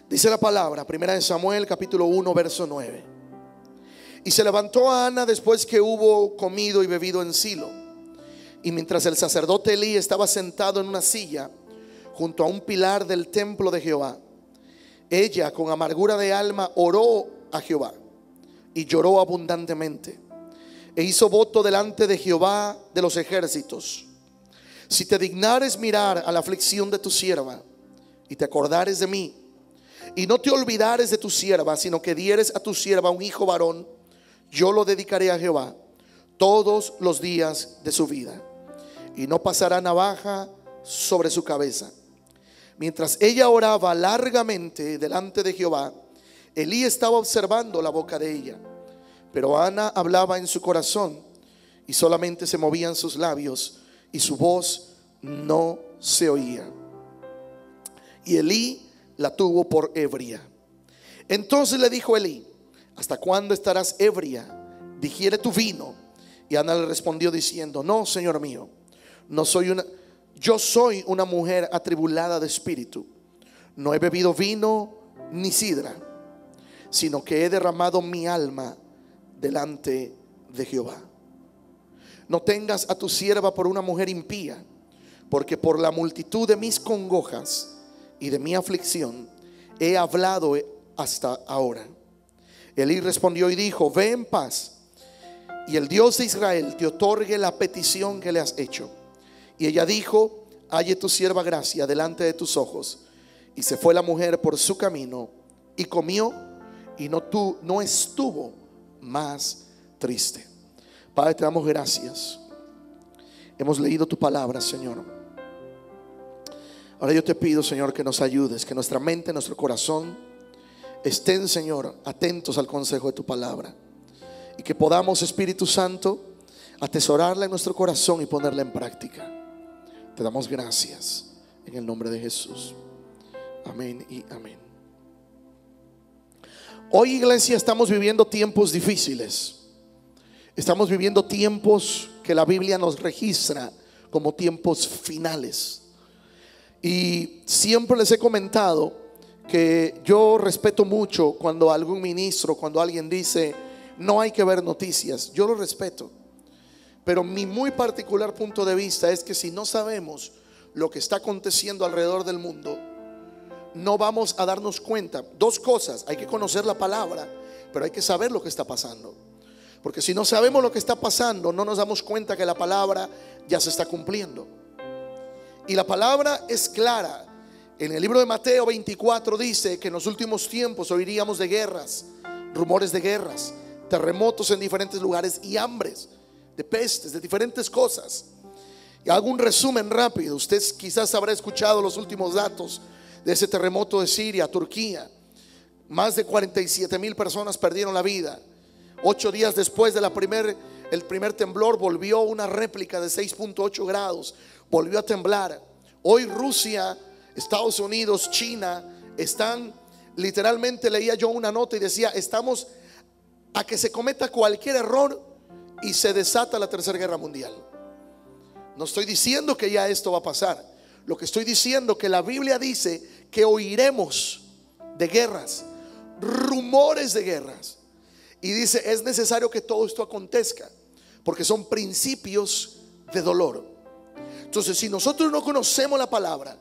Dice la palabra, primera de Samuel capítulo 1 verso 9. Y se levantó Ana después que hubo comido y bebido en Silo. Y mientras el sacerdote Elí estaba sentado en una silla junto a un pilar del templo de Jehová, ella con amargura de alma oró a Jehová y lloró abundantemente. E hizo voto delante de Jehová de los ejércitos: si te dignares mirar a la aflicción de tu sierva y te acordares de mí, y no te olvidares de tu sierva, sino que dieres a tu sierva un hijo varón, yo lo dedicaré a Jehová todos los días de su vida, y no pasará navaja sobre su cabeza. Mientras ella oraba largamente delante de Jehová, Elí estaba observando la boca de ella, pero Ana hablaba en su corazón y solamente se movían sus labios y su voz no se oía. Y Elí la tuvo por ebria. Entonces le dijo Elí: ¿hasta cuándo estarás ebria? Digiere tu vino. Y Ana le respondió diciendo: no, Señor mío, yo soy una mujer atribulada de espíritu. No he bebido vino ni sidra, sino que he derramado mi alma delante de Jehová. No tengas a tu sierva por una mujer impía, porque por la multitud de mis congojas y de mi aflicción he hablado hasta ahora. Elí respondió y dijo: ve en paz, y el Dios de Israel te otorgue la petición que le has hecho. Y ella dijo: halle tu sierva gracia delante de tus ojos. Y se fue la mujer por su camino y comió, y no estuvo más triste. Padre, te damos gracias. Hemos leído tu palabra, Señor. Ahora yo te pido, Señor, que nos ayudes, que nuestra mente, nuestro corazón estén, Señor, atentos al consejo de tu palabra, y que podamos, Espíritu Santo, atesorarla en nuestro corazón y ponerla en práctica. Te damos gracias en el nombre de Jesús. Amén y amén. Hoy, iglesia, estamos viviendo tiempos difíciles. Estamos viviendo tiempos que la Biblia nos registra como tiempos finales. Y siempre les he comentado que yo respeto mucho cuando algún ministro, cuando alguien dice no hay que ver noticias. Yo lo respeto, pero mi muy particular punto de vista es que si no sabemos lo que está aconteciendo alrededor del mundo, no vamos a darnos cuenta. Dos cosas: hay que conocer la palabra, pero hay que saber lo que está pasando. Porque si no sabemos lo que está pasando, no nos damos cuenta que la palabra ya se está cumpliendo. Y la palabra es clara. En el libro de Mateo 24 dice que en los últimos tiempos oiríamos de guerras, rumores de guerras, terremotos en diferentes lugares y hambres, de pestes, de diferentes cosas. Y hago un resumen rápido. Usted quizás habrá escuchado los últimos datos de ese terremoto de Siria, Turquía. Más de 47,000 personas perdieron la vida. 8 días después de el primer temblor, volvió una réplica de 6.8 grados. Volvió a temblar. Hoy Rusia, Estados Unidos, China están, literalmente leía yo una nota y decía: estamos a que se cometa cualquier error y se desata la tercera guerra mundial. No estoy diciendo que ya esto va a pasar. Lo que estoy diciendo, que la Biblia dice que oiremos de guerras, rumores de guerras. Y dice: es necesario que todo esto acontezca, porque son principios de dolor. Entonces, si nosotros no conocemos la palabra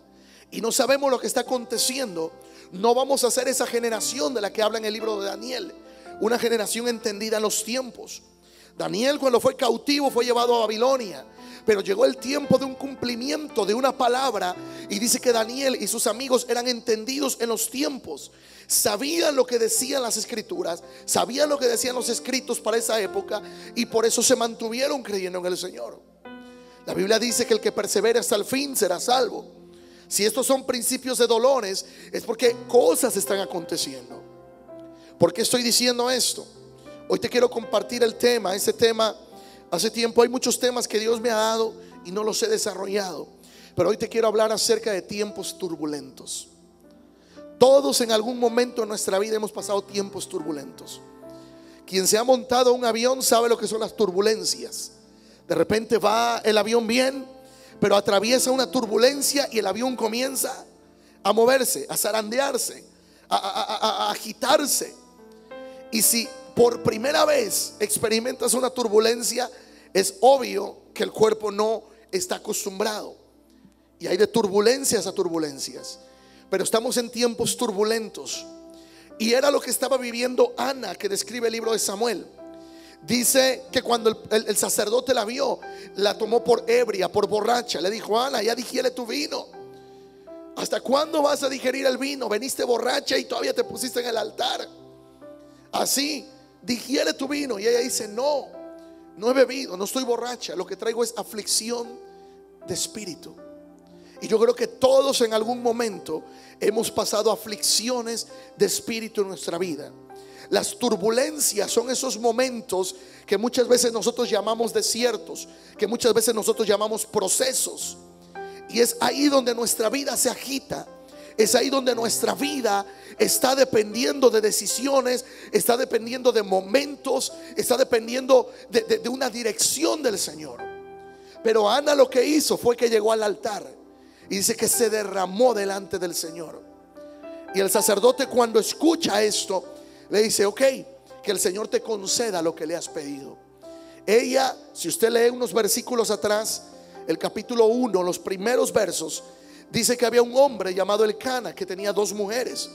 y no sabemos lo que está aconteciendo, no vamos a ser esa generación de la que habla en el libro de Daniel, una generación entendida en los tiempos. Daniel, cuando fue cautivo, fue llevado a Babilonia, pero llegó el tiempo de un cumplimiento de una palabra, y dice que Daniel y sus amigos eran entendidos en los tiempos. Sabían lo que decían las escrituras, sabían lo que decían los escritos para esa época, y por eso se mantuvieron creyendo en el Señor. La Biblia dice que el que persevere hasta el fin será salvo. Si estos son principios de dolores, es porque cosas están aconteciendo. ¿Por qué estoy diciendo esto? Hoy te quiero compartir el tema. Ese tema, hace tiempo hay muchos temas que Dios me ha dado y no los he desarrollado, pero hoy te quiero hablar acerca de tiempos turbulentos. Todos en algún momento en nuestra vida hemos pasado tiempos turbulentos. Quien se ha montado a un avión sabe lo que son las turbulencias. De repente va el avión bien, pero atraviesa una turbulencia y el avión comienza a moverse, a zarandearse, a agitarse. Y si por primera vez experimentas una turbulencia, es obvio que el cuerpo no está acostumbrado. Y hay de turbulencias a turbulencias. Pero estamos en tiempos turbulentos. Y era lo que estaba viviendo Ana, que describe el libro de Samuel. Dice que cuando el sacerdote la vio, la tomó por ebria, por borracha. Le dijo: Ana, ya digiere tu vino. ¿Hasta cuándo vas a digerir el vino? Veniste borracha y todavía te pusiste en el altar. Así, digiere tu vino. Y ella dice: no, no he bebido, no estoy borracha. Lo que traigo es aflicción de espíritu. Y yo creo que todos en algún momento hemos pasado aflicciones de espíritu en nuestra vida. Las turbulencias son esos momentos que muchas veces nosotros llamamos desiertos, que muchas veces nosotros llamamos procesos. Y es ahí donde nuestra vida se agita. Es ahí donde nuestra vida está dependiendo de decisiones, está dependiendo de momentos, está dependiendo de una dirección del Señor. Pero Ana lo que hizo fue que llegó al altar. Y dice que se derramó delante del Señor. Y el sacerdote, cuando escucha esto, le dice: ok, que el Señor te conceda lo que le has pedido. Ella, si usted lee unos versículos atrás, el capítulo 1, los primeros versos, dice que había un hombre llamado Elcana que tenía 2 mujeres.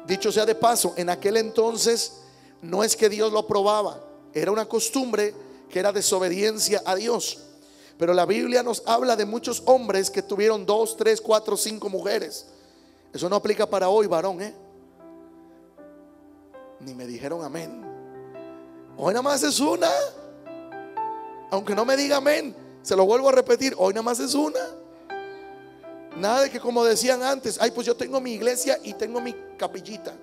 Dicho sea de paso, en aquel entonces no es que Dios lo aprobaba, era una costumbre que era desobediencia a Dios. Pero la Biblia nos habla de muchos hombres que tuvieron 2, 3, 4, 5 mujeres. Eso no aplica para hoy, varón, Ni me dijeron amén. Hoy nada más es una. Aunque no me diga amén, se lo vuelvo a repetir: hoy nada más es una. Nada de que, como decían antes, ay, pues yo tengo mi iglesia y tengo mi capillita.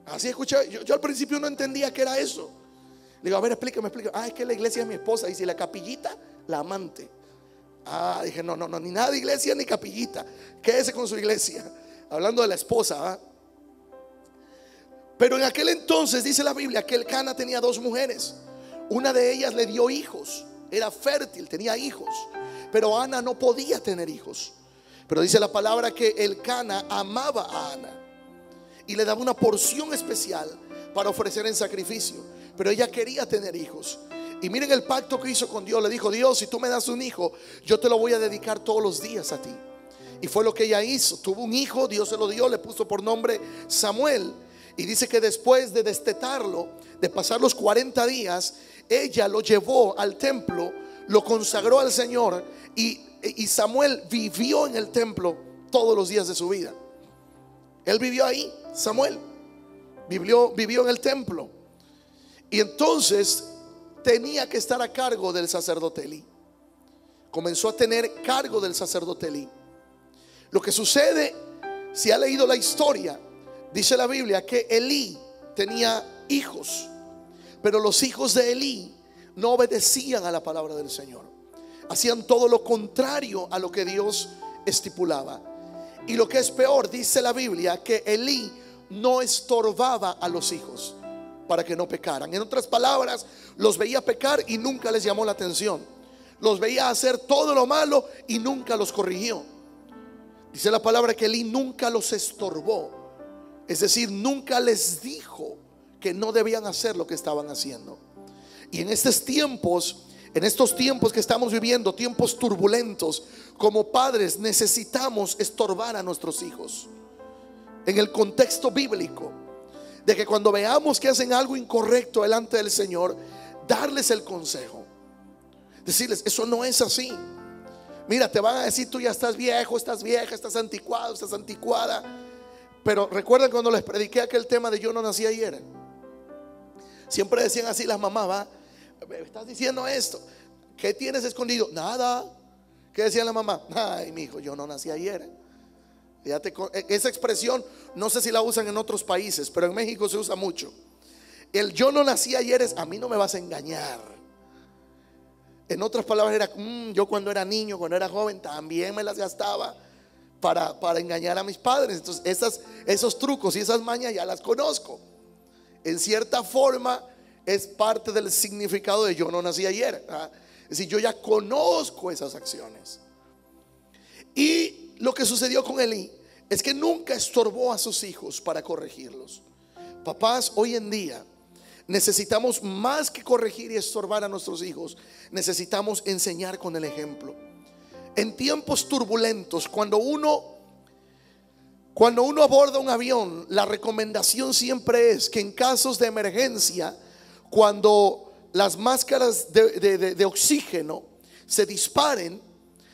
Así escuché. Yo al principio no entendía qué era eso. Le digo: a ver, explícame. Es que la iglesia es mi esposa. Y si la capillita, la amante. Dije: no, ni nada de iglesia ni capillita. Quédese con su iglesia. Hablando de la esposa, Pero en aquel entonces dice la Biblia que Elcana tenía 2 mujeres. Una de ellas le dio hijos. Era fértil, tenía hijos. Pero Ana no podía tener hijos. Pero dice la palabra que Elcana amaba a Ana y le daba una porción especial para ofrecer en sacrificio. Pero ella quería tener hijos. Y miren el pacto que hizo con Dios. Le dijo: Dios, si tú me das un hijo, yo te lo voy a dedicar todos los días a ti. Y fue lo que ella hizo. Tuvo un hijo, Dios se lo dio, le puso por nombre Samuel. Y dice que después de destetarlo, de pasar los 40 días, ella lo llevó al templo, lo consagró al Señor. Y Samuel vivió en el templo todos los días de su vida. Él vivió ahí. Samuel vivió en el templo. Y entonces tenía que estar a cargo del sacerdote Elí. Comenzó a tener cargo del sacerdote Elí. Lo que sucede, si ha leído la historia, dice la Biblia que Elí tenía hijos, pero los hijos de Elí no obedecían a la palabra del Señor. Hacían todo lo contrario a lo que Dios estipulaba. Y lo que es peor, dice la Biblia que Elí no estorbaba a los hijos para que no pecaran. En otras palabras, los veía pecar y nunca les llamó la atención. Los veía hacer todo lo malo y nunca los corrigió. Dice la palabra que Elí nunca los estorbó. Es decir, nunca les dijo que no debían hacer lo que estaban haciendo. Y en estos tiempos que estamos viviendo, tiempos turbulentos, como padres necesitamos estorbar a nuestros hijos. En el contexto bíblico, de que cuando veamos que hacen algo incorrecto delante del Señor, darles el consejo, decirles: eso no es así. Mira, te van a decir: tú ya estás viejo, estás vieja, estás anticuado, estás anticuada. Pero recuerdan cuando les prediqué aquel tema de yo no nací ayer. Siempre decían así las mamás: me estás diciendo esto, ¿qué tienes escondido? Nada. ¿Qué decía la mamá? Ay, mi hijo, yo no nací ayer. Esa expresión no sé si la usan en otros países, pero en México se usa mucho. El yo no nací ayer es: a mí no me vas a engañar. En otras palabras era: yo cuando era niño, cuando era joven, también me las gastaba para engañar a mis padres. Entonces esos trucos y esas mañas ya las conozco. En cierta forma es parte del significado de yo no nací ayer. Es decir, yo ya conozco esas acciones. Y lo que sucedió con Elí es que nunca estorbó a sus hijos para corregirlos. Papás, hoy en día necesitamos más que corregir y estorbar a nuestros hijos, necesitamos enseñar con el ejemplo. En tiempos turbulentos, cuando uno aborda un avión, la recomendación siempre es que en casos de emergencia, cuando las máscaras de oxígeno se disparen,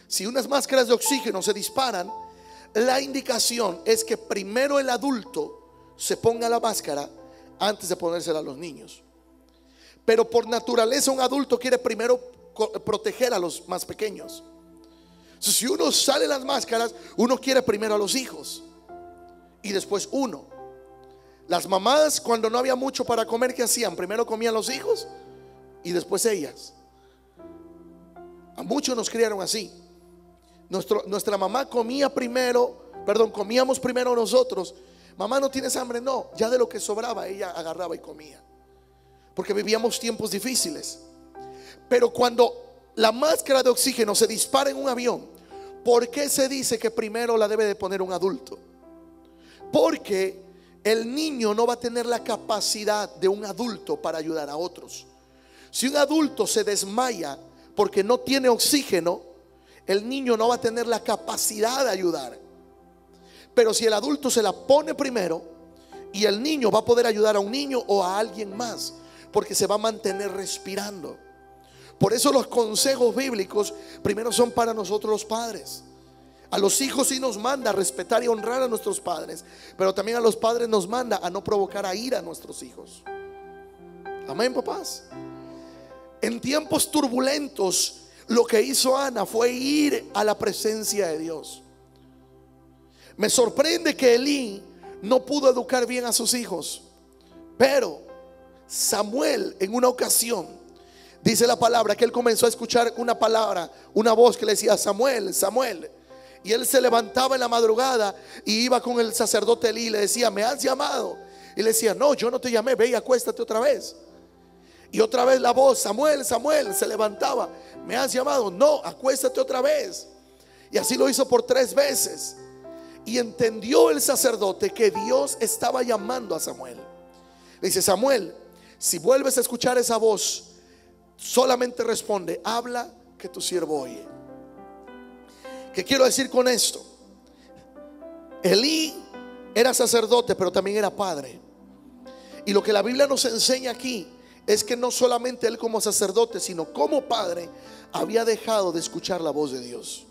si unas máscaras de oxígeno se disparan, la indicación es que primero el adulto se ponga la máscara antes de ponérsela a los niños. Pero por naturaleza un adulto quiere primero proteger a los más pequeños. Si uno sale las máscaras, uno quiere primero a los hijos y después uno. Las mamás, cuando no había mucho para comer, ¿qué hacían? Primero comían los hijos y después ellas. A muchos nos criaron así. Nuestra mamá comíamos primero nosotros. Mamá, ¿no tienes hambre? No, ya de lo que sobraba ella agarraba y comía, porque vivíamos tiempos difíciles. Pero cuando la máscara de oxígeno se dispara en un avión, ¿por qué se dice que primero la debe de poner un adulto? Porque el niño no va a tener la capacidad de un adulto para ayudar a otros. Si un adulto se desmaya porque no tiene oxígeno, el niño no va a tener la capacidad de ayudar. Pero si el adulto se la pone primero, y el niño va a poder ayudar a un niño o a alguien más, porque se va a mantener respirando. Por eso los consejos bíblicos primero son para nosotros los padres. A los hijos sí nos manda a respetar y honrar a nuestros padres, pero también a los padres nos manda a no provocar a ira a nuestros hijos. Amén, papás. En tiempos turbulentos, lo que hizo Ana fue ir a la presencia de Dios. Me sorprende que Elí no pudo educar bien a sus hijos, pero Samuel en una ocasión, dice la palabra que él comenzó a escuchar una palabra, una voz que le decía: Samuel, Samuel. Y él se levantaba en la madrugada y iba con el sacerdote Elí y le decía: ¿me has llamado? Y le decía: no, yo no te llamé, ve y acuéstate otra vez. Y otra vez la voz: Samuel, Samuel. Se levantaba: ¿me has llamado? No, acuéstate otra vez. Y así lo hizo por 3 veces. Y entendió el sacerdote que Dios estaba llamando a Samuel. Le dice: Samuel, si vuelves a escuchar esa voz, solamente responde: habla, que tu siervo oye. ¿Qué quiero decir con esto? Elí era sacerdote, pero también era padre. Y lo que la Biblia nos enseña aquí es que no solamente él como sacerdote, sino como padre, había dejado de escuchar la voz de Dios.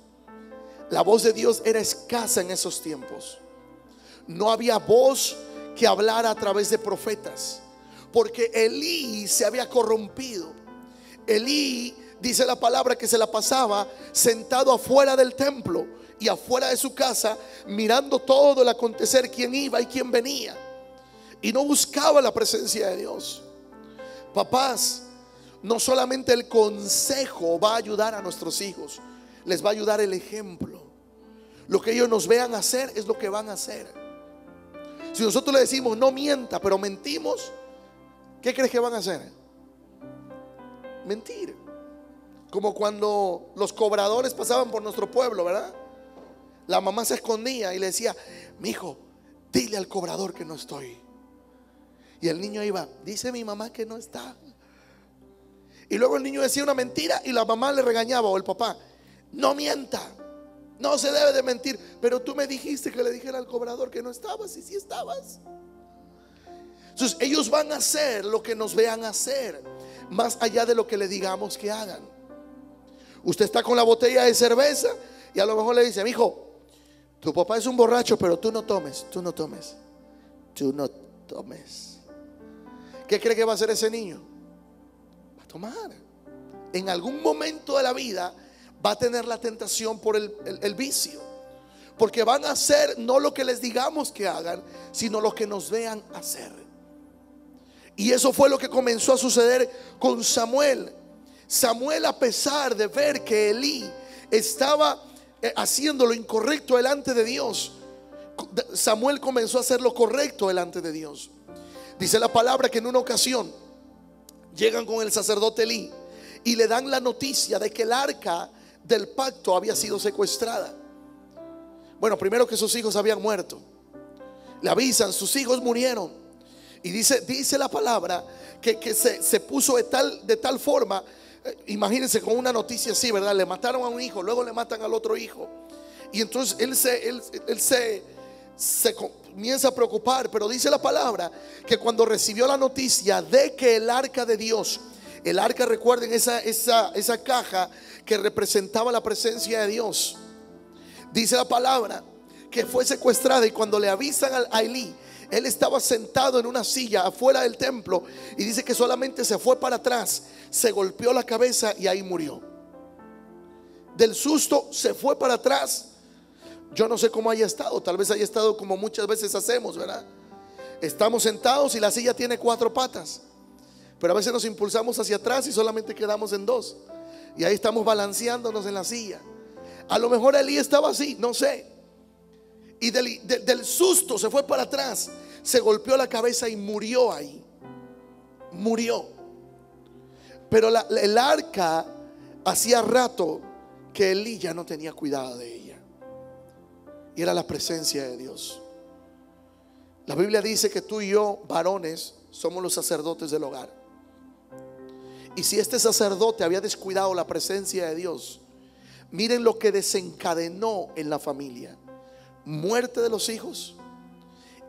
La voz de Dios era escasa en esos tiempos. No había voz que hablara a través de profetas, porque Elí se había corrompido. Elí, dice la palabra, que se la pasaba sentado afuera del templo y afuera de su casa, mirando todo el acontecer, quién iba y quién venía, y no buscaba la presencia de Dios. Papás, no solamente el consejo va a ayudar a nuestros hijos, les va a ayudar el ejemplo. Lo que ellos nos vean hacer es lo que van a hacer. Si nosotros le decimos: no mienta, pero mentimos, ¿qué crees que van a hacer? Mentir. Como cuando los cobradores pasaban por nuestro pueblo, ¿verdad? La mamá se escondía y le decía: mi hijo, dile al cobrador que no estoy. Y el niño iba: dice mi mamá que no está. Y luego el niño decía una mentira y la mamá le regañaba, o el papá: no mienta, no se debe de mentir. Pero tú me dijiste que le dijera al cobrador que no estabas, y sí estabas. Entonces ellos van a hacer lo que nos vean hacer, más allá de lo que le digamos que hagan. Usted está con la botella de cerveza y a lo mejor le dice: mi hijo, tu papá es un borracho, pero tú no tomes, tú no tomes, tú no tomes. ¿Qué cree que va a hacer ese niño? Va a tomar. En algún momento de la vida va a tener la tentación por el vicio, porque van a hacer no lo que les digamos que hagan, sino lo que nos vean hacer. Y eso fue lo que comenzó a suceder con Samuel. Samuel, a pesar de ver que Elí estaba haciendo lo incorrecto delante de Dios, Samuel comenzó a hacer lo correcto delante de Dios. Dice la palabra que en una ocasión llegan con el sacerdote Elí y le dan la noticia de que el arca del pacto había sido secuestrada. Bueno, primero que sus hijos habían muerto. Le avisan, sus hijos murieron. Y dice la palabra que se puso de tal forma. Imagínense con una noticia así, ¿verdad? Le mataron a un hijo, luego le matan al otro hijo. Y entonces él se comienza a preocupar. Pero dice la palabra que cuando recibió la noticia de que el arca de Dios, el arca, recuerden, esa caja que representaba la presencia de Dios, dice la palabra que fue secuestrada. Y cuando le avisan a Elí, él estaba sentado en una silla afuera del templo, y dice que solamente se fue para atrás, se golpeó la cabeza y ahí murió. Del susto se fue para atrás. Yo no sé cómo haya estado, tal vez haya estado como muchas veces hacemos, ¿verdad? Estamos sentados y la silla tiene 4 patas, pero a veces nos impulsamos hacia atrás y solamente quedamos en 2, y ahí estamos balanceándonos en la silla. A lo mejor Elí estaba así, no sé. Y del susto se fue para atrás, se golpeó la cabeza y murió ahí. Murió. Pero el arca, hacía rato que Elí ya no tenía cuidado de ella, y era la presencia de Dios. La Biblia dice que tú y yo, varones, somos los sacerdotes del hogar. Y si este sacerdote había descuidado la presencia de Dios, miren lo que desencadenó en la familia: muerte de los hijos,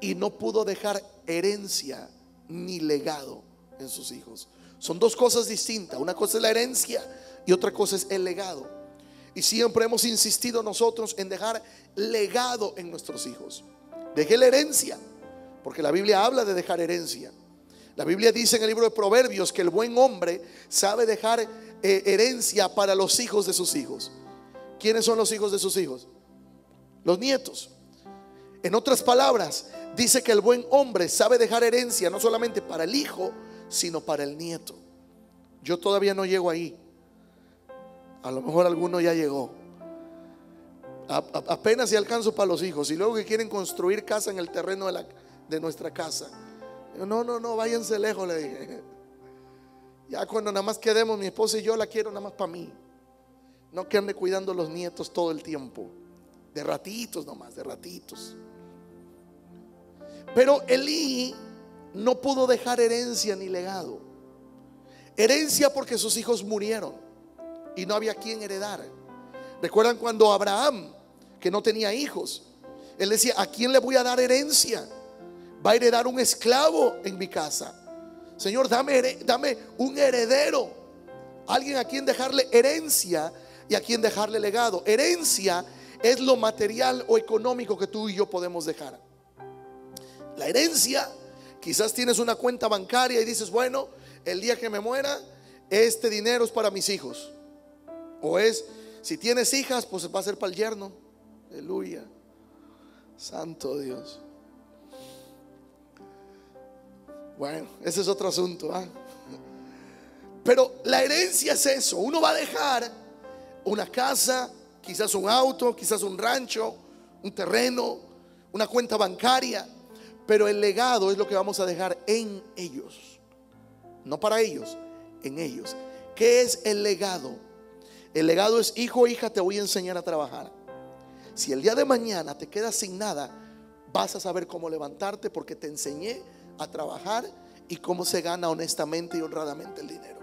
y no pudo dejar herencia ni legado en sus hijos. Son dos cosas distintas. Una cosa es la herencia y otra cosa es el legado. Y siempre hemos insistido nosotros en dejar legado en nuestros hijos. Deje la herencia, porque la Biblia habla de dejar herencia. La Biblia dice en el libro de Proverbios que el buen hombre sabe dejar herencia para los hijos de sus hijos. ¿Quiénes son los hijos de sus hijos? Los nietos. En otras palabras, dice que el buen hombre sabe dejar herencia no solamente para el hijo, sino para el nieto. Yo todavía no llego ahí. A lo mejor alguno ya llegó. Apenas si alcanzo para los hijos, y luego que quieren construir casa en el terreno de nuestra casa. No, váyanse lejos, le dije. Ya cuando nada más quedemos mi esposa y yo, la quiero nada más para mí. No que ande cuidando los nietos todo el tiempo. De ratitos nomás, de ratitos. Pero Elí no pudo dejar herencia ni legado. Herencia porque sus hijos murieron y no había quien heredar. ¿Recuerdan cuando Abraham, que no tenía hijos, él decía: ¿a quién le voy a dar herencia? Va a heredar un esclavo en mi casa. Señor, dame un heredero, alguien a quien dejarle herencia y a quien dejarle legado. Herencia es lo material o económico que tú y yo podemos dejar. La herencia, quizás tienes una cuenta bancaria y dices: bueno, el día que me muera, este dinero es para mis hijos. O si tienes hijas, pues va a ser para el yerno. Aleluya, santo Dios. Bueno, ese es otro asunto, ¿eh? Pero la herencia es eso. Uno va a dejar una casa, quizás un auto, quizás un rancho, un terreno, una cuenta bancaria. Pero el legado es lo que vamos a dejar en ellos. No para ellos, en ellos. ¿Qué es el legado? El legado es: hijo o hija, te voy a enseñar a trabajar. Si el día de mañana te quedas sin nada, vas a saber cómo levantarte, porque te enseñé a trabajar y cómo se gana honestamente y honradamente el dinero.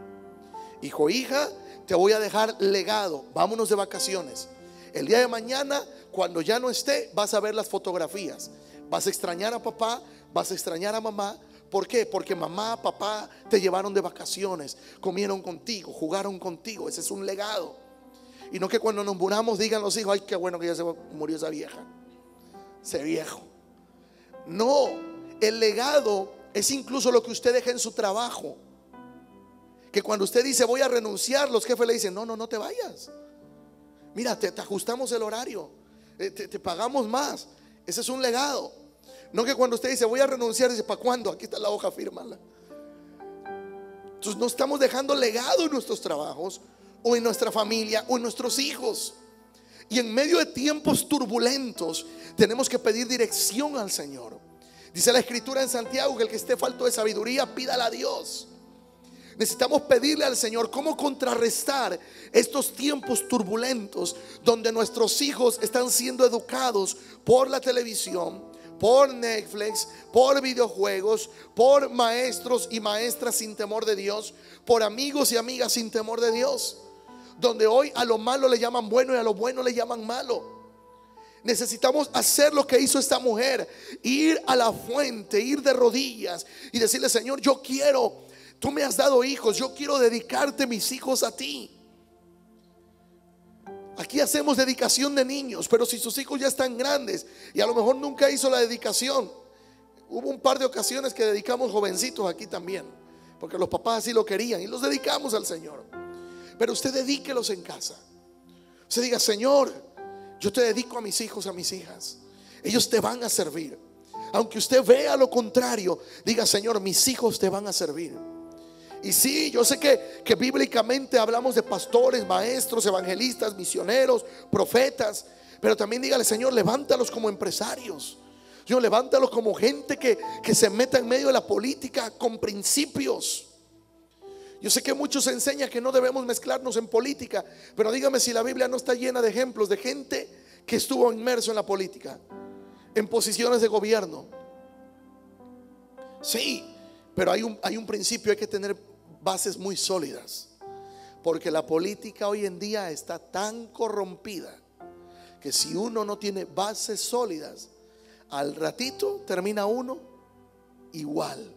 Hijo o hija, te voy a dejar legado. Vámonos de vacaciones. El día de mañana, cuando ya no esté, vas a ver las fotografías. Vas a extrañar a papá, vas a extrañar a mamá. ¿Por qué? Porque mamá, papá te llevaron de vacaciones, comieron contigo, jugaron contigo. Ese es un legado. Y no que cuando nos muramos digan los hijos: ay, qué bueno que ya se murió esa vieja, ese viejo. No, el legado es incluso lo que usted deja en su trabajo. Que cuando usted dice: voy a renunciar, los jefes le dicen: no te vayas. Mira, te ajustamos el horario, te pagamos más. Ese es un legado. No que cuando usted dice: voy a renunciar, dice: ¿para cuándo? Aquí está la hoja, fírmala. Entonces no estamos dejando legado en nuestros trabajos, o en nuestra familia, o en nuestros hijos. Y en medio de tiempos turbulentos tenemos que pedir dirección al Señor. Dice la Escritura en Santiago que el que esté falto de sabiduría, pídala a Dios. Necesitamos pedirle al Señor cómo contrarrestar estos tiempos turbulentos donde nuestros hijos están siendo educados por la televisión, por Netflix, por videojuegos, por maestros y maestras sin temor de Dios, por amigos y amigas sin temor de Dios, donde hoy a lo malo le llaman bueno y a lo bueno le llaman malo. Necesitamos hacer lo que hizo esta mujer, ir a la fuente, ir de rodillas y decirle: Señor, yo quiero, tú me has dado hijos, yo quiero dedicarte mis hijos a ti. Aquí hacemos dedicación de niños, pero si sus hijos ya están grandes y a lo mejor nunca hizo la dedicación, hubo un par de ocasiones que dedicamos jovencitos aquí también, porque los papás así lo querían y los dedicamos al Señor. Pero usted dedíquelos en casa. Usted diga: Señor, yo te dedico a mis hijos, a mis hijas. Ellos te van a servir. Aunque usted vea lo contrario, diga: Señor, mis hijos te van a servir. Y sí, yo sé que bíblicamente hablamos de pastores, maestros, evangelistas, misioneros, profetas, pero también dígale: Señor, levántalos como empresarios. Señor, levántalos como gente que se meta en medio de la política con principios. Yo sé que muchos enseñan que no debemos mezclarnos en política, pero dígame si la Biblia no está llena de ejemplos de gente que estuvo inmerso en la política, en posiciones de gobierno. Sí, pero hay un principio: hay que tener bases muy sólidas, porque la política hoy en día está tan corrompida que si uno no tiene bases sólidas, al ratito termina uno igual.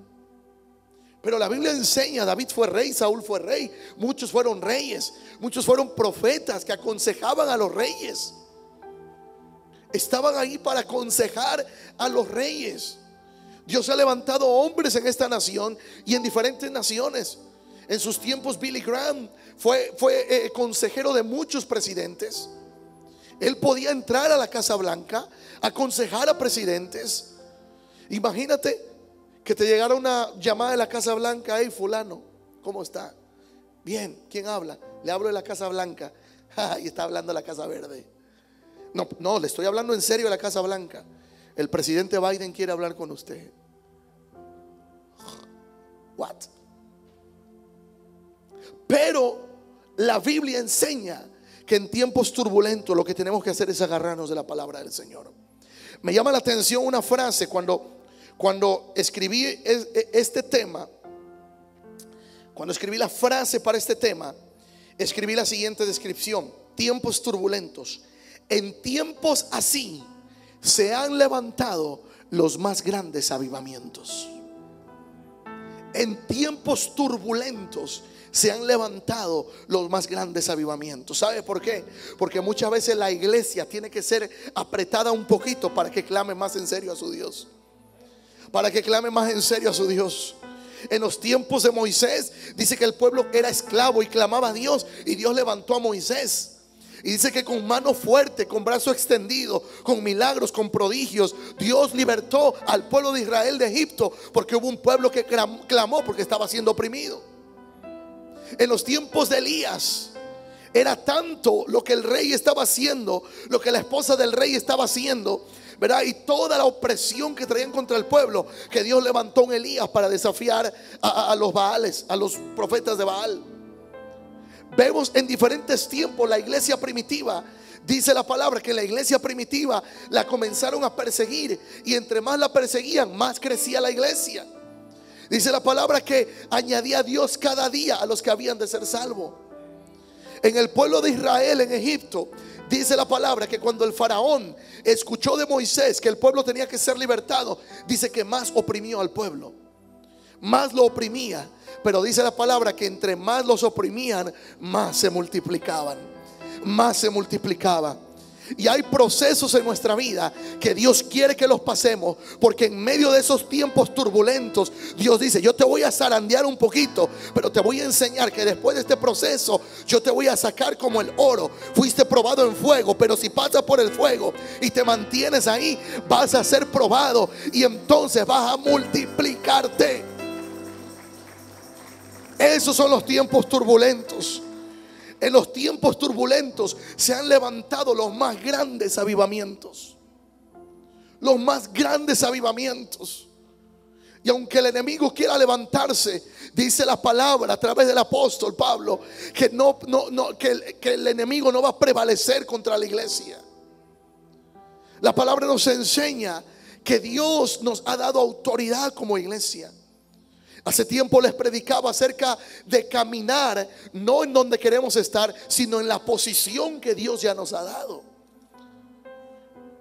Pero la Biblia enseña: David fue rey, Saúl fue rey, muchos fueron reyes, muchos fueron profetas que aconsejaban a los reyes. Estaban ahí para aconsejar a los reyes. Dios ha levantado hombres en esta nación y en diferentes naciones. En sus tiempos Billy Graham fue consejero de muchos presidentes. Él podía entrar a la Casa Blanca, aconsejar a presidentes. Imagínate que te llegara una llamada de la Casa Blanca: hey fulano, ¿cómo está? Bien, ¿quién habla? Le hablo de la Casa Blanca. Y está hablando de la Casa Verde. No, le estoy hablando en serio de la Casa Blanca. El presidente Biden quiere hablar con usted. What? Pero la Biblia enseña que en tiempos turbulentos lo que tenemos que hacer es agarrarnos de la palabra del Señor. Me llama la atención una frase cuando escribí este tema. Cuando escribí la frase para este tema, escribí la siguiente descripción: tiempos turbulentos. En tiempos así se han levantado los más grandes avivamientos. En tiempos turbulentos se han levantado los más grandes avivamientos. ¿Sabe por qué? Porque muchas veces la iglesia tiene que ser apretada un poquito para que clame más en serio a su Dios. Para que clame más en serio a su Dios. En los tiempos de Moisés dice que el pueblo era esclavo y clamaba a Dios, y Dios levantó a Moisés. Y dice que con mano fuerte, con brazo extendido, con milagros, con prodigios, Dios libertó al pueblo de Israel de Egipto, porque hubo un pueblo que clamó porque estaba siendo oprimido. En los tiempos de Elías era tanto lo que el rey estaba haciendo, lo que la esposa del rey estaba haciendo, ¿verdad? Y toda la opresión que traían contra el pueblo, que Dios levantó a Elías para desafiar a los Baales, a los profetas de Baal. Vemos en diferentes tiempos la iglesia primitiva. Dice la palabra que la iglesia primitiva la comenzaron a perseguir, y entre más la perseguían, más crecía la iglesia. Dice la palabra que añadía a Dios cada día a los que habían de ser salvos. En el pueblo de Israel en Egipto, dice la palabra que cuando el faraón escuchó de Moisés que el pueblo tenía que ser libertado, dice que más oprimió al pueblo, más lo oprimía. Pero dice la palabra que entre más los oprimían, más se multiplicaban, más se multiplicaba. Y hay procesos en nuestra vida que Dios quiere que los pasemos, porque en medio de esos tiempos turbulentos Dios dice: yo te voy a zarandear un poquito, pero te voy a enseñar que después de este proceso yo te voy a sacar como el oro. Fuiste probado en fuego, pero si pasas por el fuego y te mantienes ahí, vas a ser probado, y entonces vas a multiplicarte. Esos son los tiempos turbulentos. En los tiempos turbulentos se han levantado los más grandes avivamientos. Los más grandes avivamientos. Y aunque el enemigo quiera levantarse, dice la palabra a través del apóstol Pablo que el enemigo no va a prevalecer contra la iglesia. La palabra nos enseña que Dios nos ha dado autoridad como iglesia. Hace tiempo les predicaba acerca de caminar, no en donde queremos estar, sino en la posición que Dios ya nos ha dado.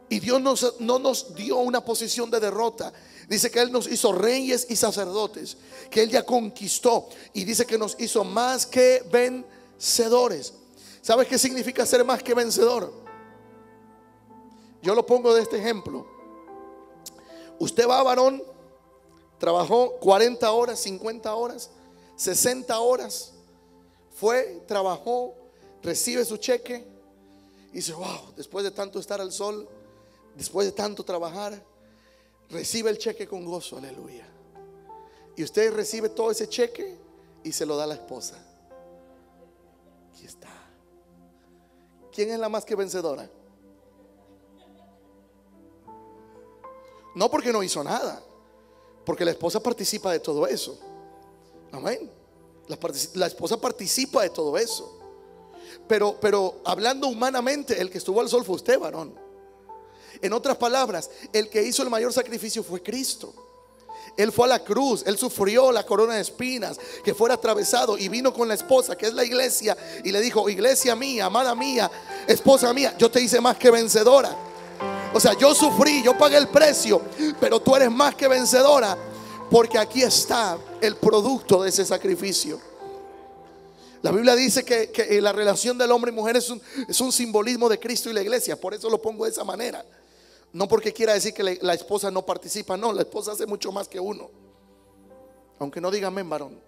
Y Dios no nos dio una posición de derrota. Dice que Él nos hizo reyes y sacerdotes, que Él ya conquistó. Y dice que nos hizo más que vencedores. ¿Sabes qué significa ser más que vencedor? Yo lo pongo de este ejemplo. Usted va, varón, trabajó 40 horas, 50 horas, 60 horas. Fue, trabajó, recibe su cheque y dice: wow, después de tanto estar al sol, después de tanto trabajar, recibe el cheque con gozo, aleluya. Y usted recibe todo ese cheque y se lo da a la esposa. Aquí está. ¿Quién es la más que vencedora? No porque no hizo nada, porque la esposa participa de todo eso. Amén. La esposa participa de todo eso. Pero hablando humanamente, el que estuvo al sol fue usted, varón. En otras palabras, el que hizo el mayor sacrificio fue Cristo. Él fue a la cruz, Él sufrió la corona de espinas, que fuera atravesado, y vino con la esposa, que es la iglesia, y le dijo: iglesia mía, amada mía, esposa mía, yo te hice más que vencedora. O sea, yo sufrí, yo pagué el precio, pero tú eres más que vencedora, porque aquí está el producto de ese sacrificio. La Biblia dice que la relación del hombre y mujer es un simbolismo de Cristo y la iglesia. Por eso lo pongo de esa manera. No porque quiera decir que la esposa no participa. No, la esposa hace mucho más que uno. Aunque no diga amén, varón.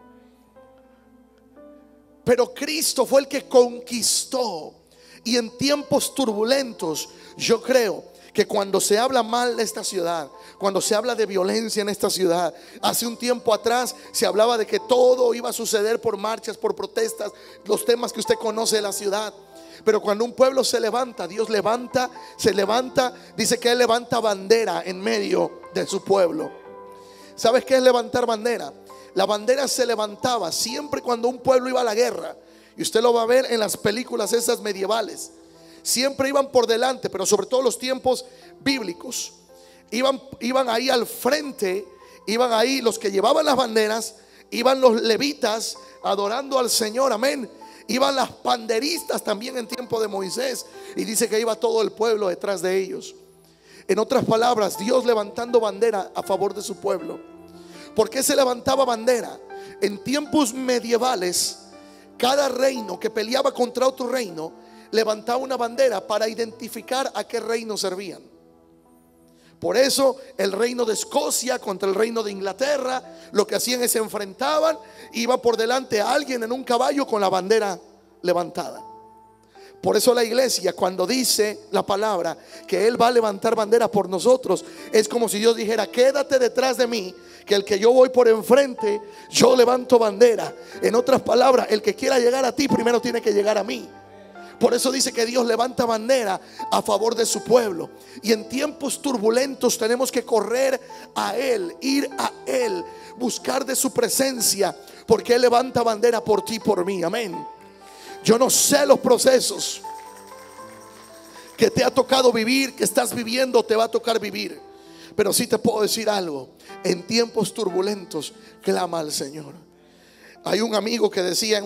Pero Cristo fue el que conquistó. Y en tiempos turbulentos, yo creo que cuando se habla mal de esta ciudad, cuando se habla de violencia en esta ciudad, hace un tiempo atrás se hablaba de que todo iba a suceder por marchas, por protestas, los temas que usted conoce de la ciudad. Pero cuando un pueblo se levanta, Dios se levanta, dice que Él levanta bandera en medio de su pueblo. ¿Sabes qué es levantar bandera? La bandera se levantaba siempre cuando un pueblo iba a la guerra. Y usted lo va a ver en las películas esas medievales. Siempre iban por delante, pero sobre todo los tiempos bíblicos. Iban ahí al frente, iban ahí los que llevaban las banderas, iban los levitas adorando al Señor, amén. Iban las panderistas también en tiempo de Moisés, y dice que iba todo el pueblo detrás de ellos. En otras palabras, Dios levantando bandera a favor de su pueblo. ¿Por qué se levantaba bandera? En tiempos medievales, cada reino que peleaba contra otro reino levantaba una bandera para identificar a qué reino servían. Por eso el reino de Escocia contra el reino de Inglaterra, lo que hacían es se enfrentaban. Iba por delante a alguien en un caballo con la bandera levantada. Por eso la iglesia, cuando dice la palabra que Él va a levantar bandera por nosotros, es como si Dios dijera: quédate detrás de mí, que el que yo voy por enfrente, yo levanto bandera. En otras palabras, el que quiera llegar a ti primero tiene que llegar a mí. Por eso dice que Dios levanta bandera a favor de su pueblo. Y en tiempos turbulentos tenemos que correr a Él, ir a Él, buscar de su presencia, porque Él levanta bandera por ti y por mí, amén. Yo no sé los procesos que te ha tocado vivir, que estás viviendo, te va a tocar vivir, pero sí te puedo decir algo: en tiempos turbulentos clama al Señor. Hay un amigo que decía,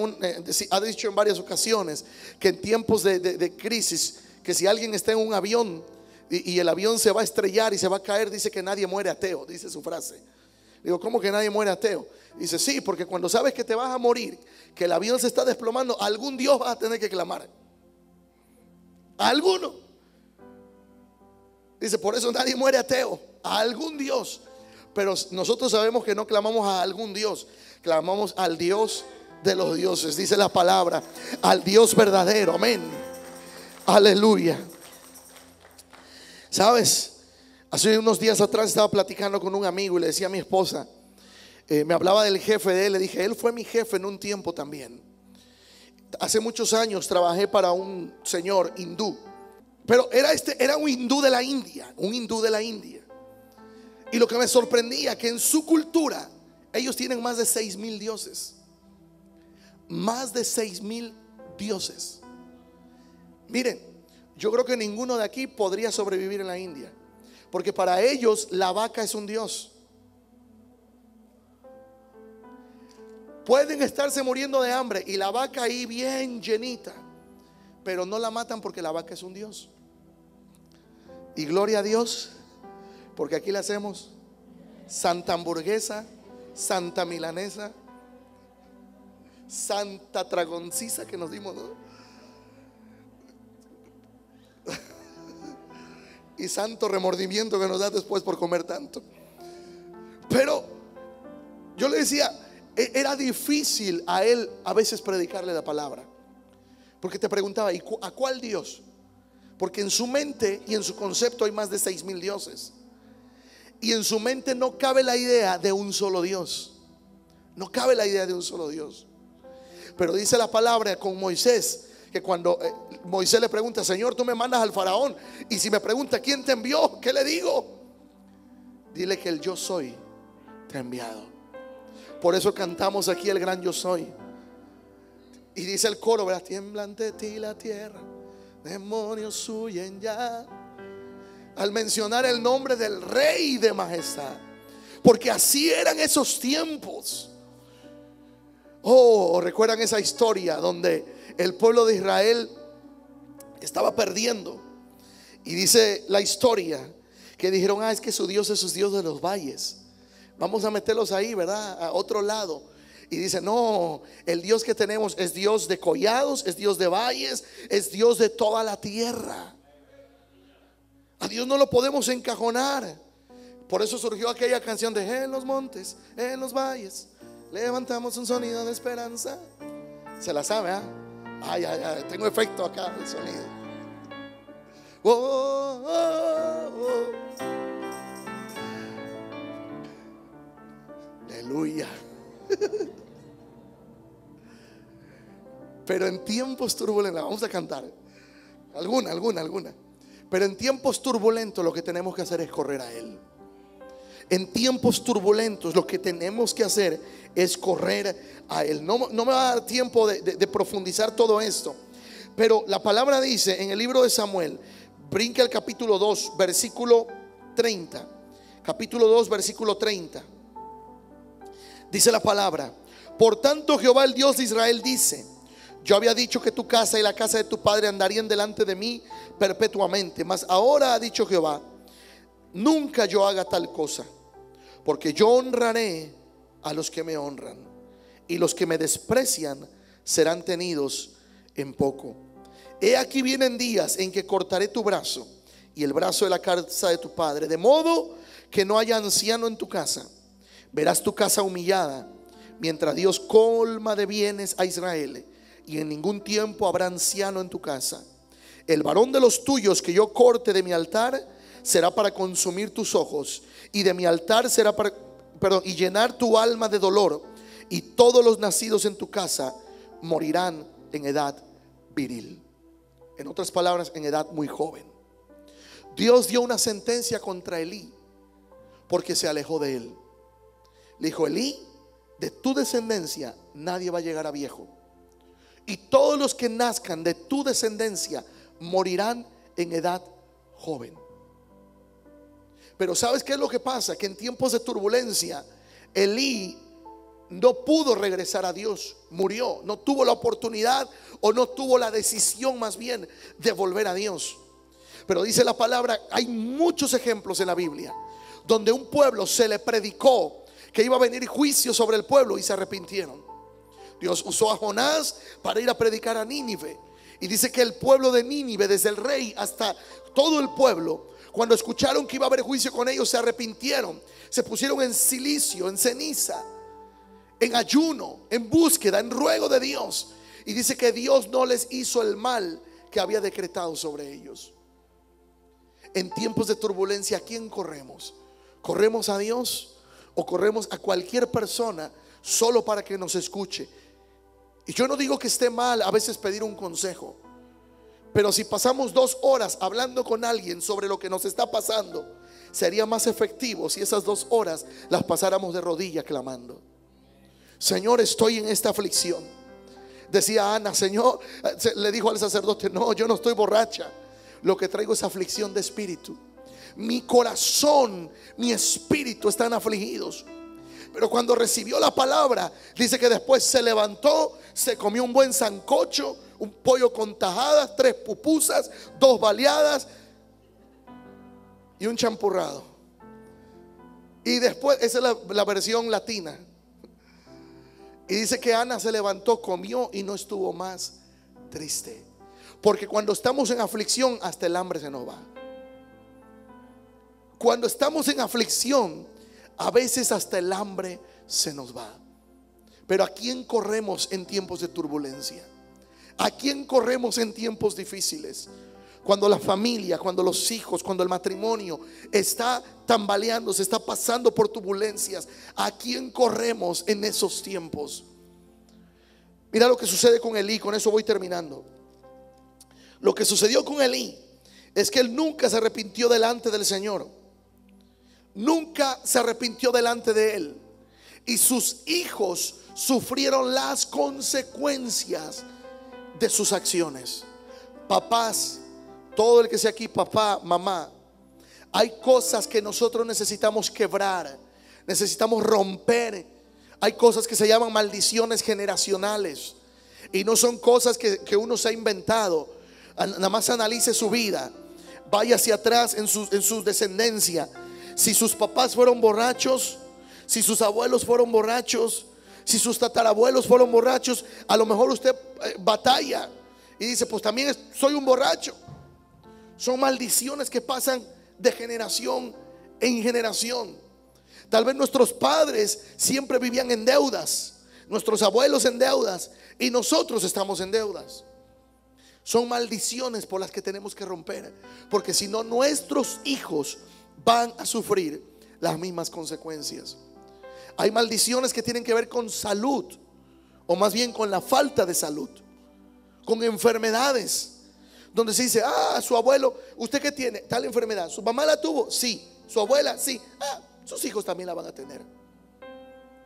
ha dicho en varias ocasiones, que en tiempos de crisis, que si alguien está en un avión y el avión se va a estrellar y se va a caer, dice que nadie muere ateo, dice su frase. Digo, ¿cómo que nadie muere ateo? Dice, sí, porque cuando sabes que te vas a morir, que el avión se está desplomando, algún Dios vas a tener que clamar. A alguno. Dice, por eso nadie muere ateo, a algún Dios. Pero nosotros sabemos que no clamamos a algún Dios, clamamos al Dios de los dioses, dice la palabra, al Dios verdadero, amén, aleluya. ¿Sabes? Hace unos días atrás estaba platicando con un amigo y le decía a mi esposa, me hablaba del jefe de él, le dije, él fue mi jefe en un tiempo también. Hace muchos años trabajé para un señor hindú, pero era un hindú de la India, un hindú de la India. Y lo que me sorprendía, que en su cultura ellos tienen más de 6,000 dioses. Más de 6,000 dioses. Miren, yo creo que ninguno de aquí podría sobrevivir en la India, porque para ellos la vaca es un dios. Pueden estarse muriendo de hambre y la vaca ahí bien llenita, pero no la matan porque la vaca es un dios. Y gloria a Dios, porque aquí le hacemos santa hamburguesa, santa milanesa, santa dragoncisa que nos dimos, ¿no? Y santo remordimiento que nos da después por comer tanto. Pero yo le decía, era difícil a él a veces predicarle la palabra, porque te preguntaba, ¿y a cuál Dios? Porque en su mente y en su concepto hay más de 6,000 dioses, y en su mente no cabe la idea de un solo Dios. No cabe la idea de un solo Dios. Pero dice la palabra con Moisés, que cuando Moisés le pregunta, Señor, tú me mandas al faraón, y si me pregunta quién te envió, ¿qué le digo? Dile que el yo soy te ha enviado. Por eso cantamos aquí el gran yo soy. Y dice el coro, ¿verdad? Tiembla ante ti la tierra, demonios huyen ya, al mencionar el nombre del Rey de majestad. Porque así eran esos tiempos. Oh, ¿recuerdan esa historia donde el pueblo de Israel estaba perdiendo? Y dice la historia que dijeron, es que su Dios es su Dios de los valles, vamos a meterlos ahí, ¿verdad? A otro lado. Y dice, no, el Dios que tenemos es Dios de collados, es Dios de valles, es Dios de toda la tierra. A Dios no lo podemos encajonar. Por eso surgió aquella canción de en los montes, en los valles, levantamos un sonido de esperanza. Se la sabe, ¿ah? Ay, tengo efecto acá del sonido. Oh, oh, oh. Aleluya. Pero en tiempos turbulentos, vamos a cantar alguna. Pero en tiempos turbulentos lo que tenemos que hacer es correr a Él. En tiempos turbulentos lo que tenemos que hacer es correr a Él. No me va a dar tiempo de profundizar todo esto, pero la palabra dice en el libro de Samuel, brinca el capítulo 2, versículo 30. Capítulo 2, versículo 30. Dice la palabra: por tanto Jehová el Dios de Israel dice, yo había dicho que tu casa y la casa de tu padre andarían delante de mí perpetuamente, mas ahora ha dicho Jehová, nunca yo haga tal cosa, porque yo honraré a los que me honran, y los que me desprecian serán tenidos en poco. He aquí vienen días en que cortaré tu brazo y el brazo de la casa de tu padre, de modo que no haya anciano en tu casa. Verás tu casa humillada, mientras Dios colma de bienes a Israel, y en ningún tiempo habrá anciano en tu casa. El varón de los tuyos que yo corte de mi altar será para consumir tus ojos, y de mi altar será para, y llenar tu alma de dolor, y todos los nacidos en tu casa morirán en edad viril. En otras palabras, en edad muy joven. Dios dio una sentencia contra Elí porque se alejó de él. Le dijo: Elí, de tu descendencia nadie va a llegar a viejo, y todos los que nazcan de tu descendencia morirán en edad joven. Pero ¿sabes qué es lo que pasa? Que en tiempos de turbulencia Elí no pudo regresar a Dios, murió, no tuvo la oportunidad, o no tuvo la decisión más bien de volver a Dios. Pero dice la palabra, hay muchos ejemplos en la Biblia donde un pueblo se le predicó que iba a venir juicio sobre el pueblo y se arrepintieron. Dios usó a Jonás para ir a predicar a Nínive, y dice que el pueblo de Nínive, desde el rey hasta todo el pueblo, cuando escucharon que iba a haber juicio con ellos, se arrepintieron, se pusieron en silicio, en ceniza, en ayuno, en búsqueda, en ruego de Dios. Y dice que Dios no les hizo el mal que había decretado sobre ellos. En tiempos de turbulencia, ¿a quién corremos? ¿Corremos a Dios o corremos a cualquier persona solo para que nos escuche? Y yo no digo que esté mal a veces pedir un consejo, pero si pasamos 2 horas hablando con alguien sobre lo que nos está pasando, sería más efectivo si esas 2 horas las pasáramos de rodillas clamando: Señor, estoy en esta aflicción. Decía Ana: Señor, le dijo al sacerdote: no, yo no estoy borracha, lo que traigo es aflicción de espíritu. Mi corazón, mi espíritu están afligidos. Pero cuando recibió la palabra, dice que después se levantó, se comió un buen sancocho, un pollo con tajadas, 3 pupusas, 2 baleadas y un champurrado. Y después, esa es la versión latina. Y dice que Ana se levantó, comió y no estuvo más triste. Porque cuando estamos en aflicción, hasta el hambre se nos va. Cuando estamos en aflicción, a veces hasta el hambre se nos va. Pero ¿a quién corremos en tiempos de turbulencia? ¿A quién corremos en tiempos difíciles? Cuando la familia, cuando los hijos, cuando el matrimonio está tambaleando, se está pasando por turbulencias, ¿a quién corremos en esos tiempos? Mira lo que sucede con Elí, con eso voy terminando. Lo que sucedió con Elí es que él nunca se arrepintió delante del Señor. Nunca se arrepintió delante de él. Y sus hijos sufrieron las consecuencias de sus acciones. Papás, todo el que sea aquí, papá, mamá, hay cosas que nosotros necesitamos quebrar, necesitamos romper. Hay cosas que se llaman maldiciones generacionales, y no son cosas que uno se ha inventado. Nada más analice su vida, vaya hacia atrás en su descendencia. Si sus papás fueron borrachos, si sus abuelos fueron borrachos, si sus tatarabuelos fueron borrachos, a lo mejor usted batalla y dice: pues también soy un borracho. Son maldiciones que pasan de generación en generación. Tal vez nuestros padres siempre vivían en deudas, nuestros abuelos en deudas, y nosotros estamos en deudas. Son maldiciones por las que tenemos que romper, porque si no, nuestros hijos van a sufrir las mismas consecuencias. Hay maldiciones que tienen que ver con salud, o más bien con la falta de salud, con enfermedades, donde se dice: su abuelo, ¿usted qué tiene? Tal enfermedad. ¿Su mamá la tuvo? Sí. ¿Su abuela? Sí. Sus hijos también la van a tener.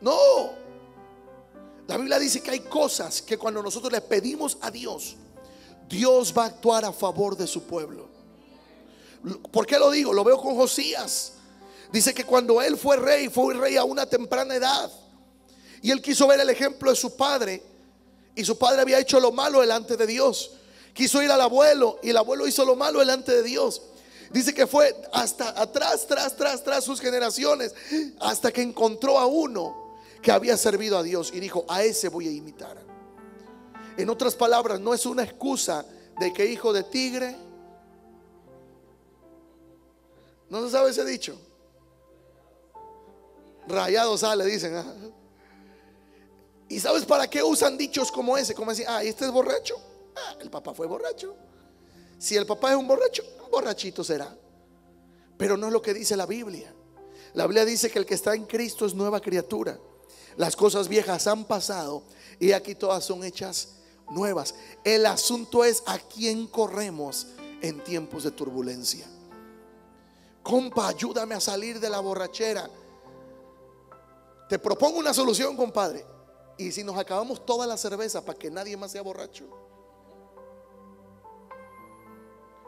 No. La Biblia dice que hay cosas que cuando nosotros le pedimos a Dios, Dios va a actuar a favor de su pueblo. ¿Por qué lo digo? Lo veo con Josías. Dice que cuando él fue rey a una temprana edad, y él quiso ver el ejemplo de su padre, y su padre había hecho lo malo delante de Dios. Quiso ir al abuelo, y el abuelo hizo lo malo delante de Dios. Dice que fue hasta atrás, tras sus generaciones, hasta que encontró a uno que había servido a Dios, y dijo: a ese voy a imitar. En otras palabras, no es una excusa de que hijo de tigre. ¿No se sabe ese dicho? Rayado sale, dicen. ¿Y sabes para qué usan dichos como ese? Como decir: este es borracho. El papá fue borracho. Si el papá es un borracho, un borrachito será. Pero no es lo que dice la Biblia. La Biblia dice que el que está en Cristo es nueva criatura. Las cosas viejas han pasado y aquí todas son hechas nuevas. El asunto es a quién corremos en tiempos de turbulencia. Compa, ayúdame a salir de la borrachera. Te propongo una solución, compadre. ¿Y si nos acabamos toda la cerveza para que nadie más sea borracho?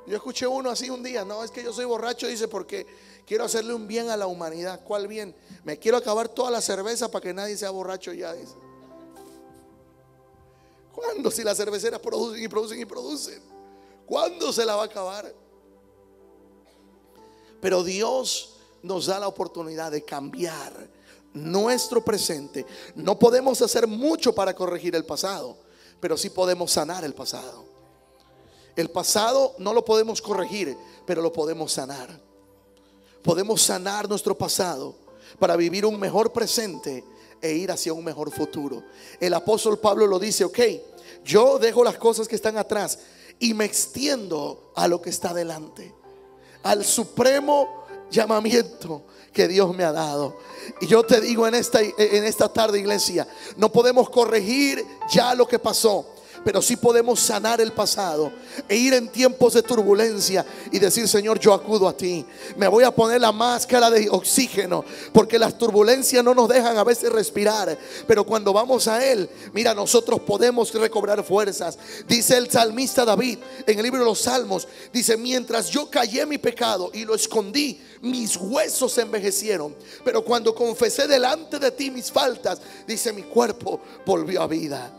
Yo escuché uno así un día: no, es que yo soy borracho, dice, porque quiero hacerle un bien a la humanidad. ¿Cuál bien? Me quiero acabar toda la cerveza para que nadie sea borracho ya, dice. ¿Cuándo? Si las cerveceras producen y producen y producen, ¿cuándo se la va a acabar? Pero Dios nos da la oportunidad de cambiar nuestro presente. No podemos hacer mucho para corregir el pasado, pero sí podemos sanar el pasado. El pasado no lo podemos corregir, pero lo podemos sanar. Podemos sanar nuestro pasado para vivir un mejor presente e ir hacia un mejor futuro. El apóstol Pablo lo dice: ok, yo dejo las cosas que están atrás y me extiendo a lo que está delante, al supremo llamamiento que Dios me ha dado. Y yo te digo en esta tarde, iglesia, no podemos corregir ya lo que pasó, pero sí podemos sanar el pasado e ir en tiempos de turbulencia y decir: Señor, yo acudo a ti. Me voy a poner la máscara de oxígeno, porque las turbulencias no nos dejan a veces respirar, pero cuando vamos a Él, mira, nosotros podemos recobrar fuerzas. Dice el salmista David en el libro de los Salmos, dice: mientras yo callé mi pecado y lo escondí, mis huesos se envejecieron, pero cuando confesé delante de ti mis faltas, dice, mi cuerpo volvió a vida.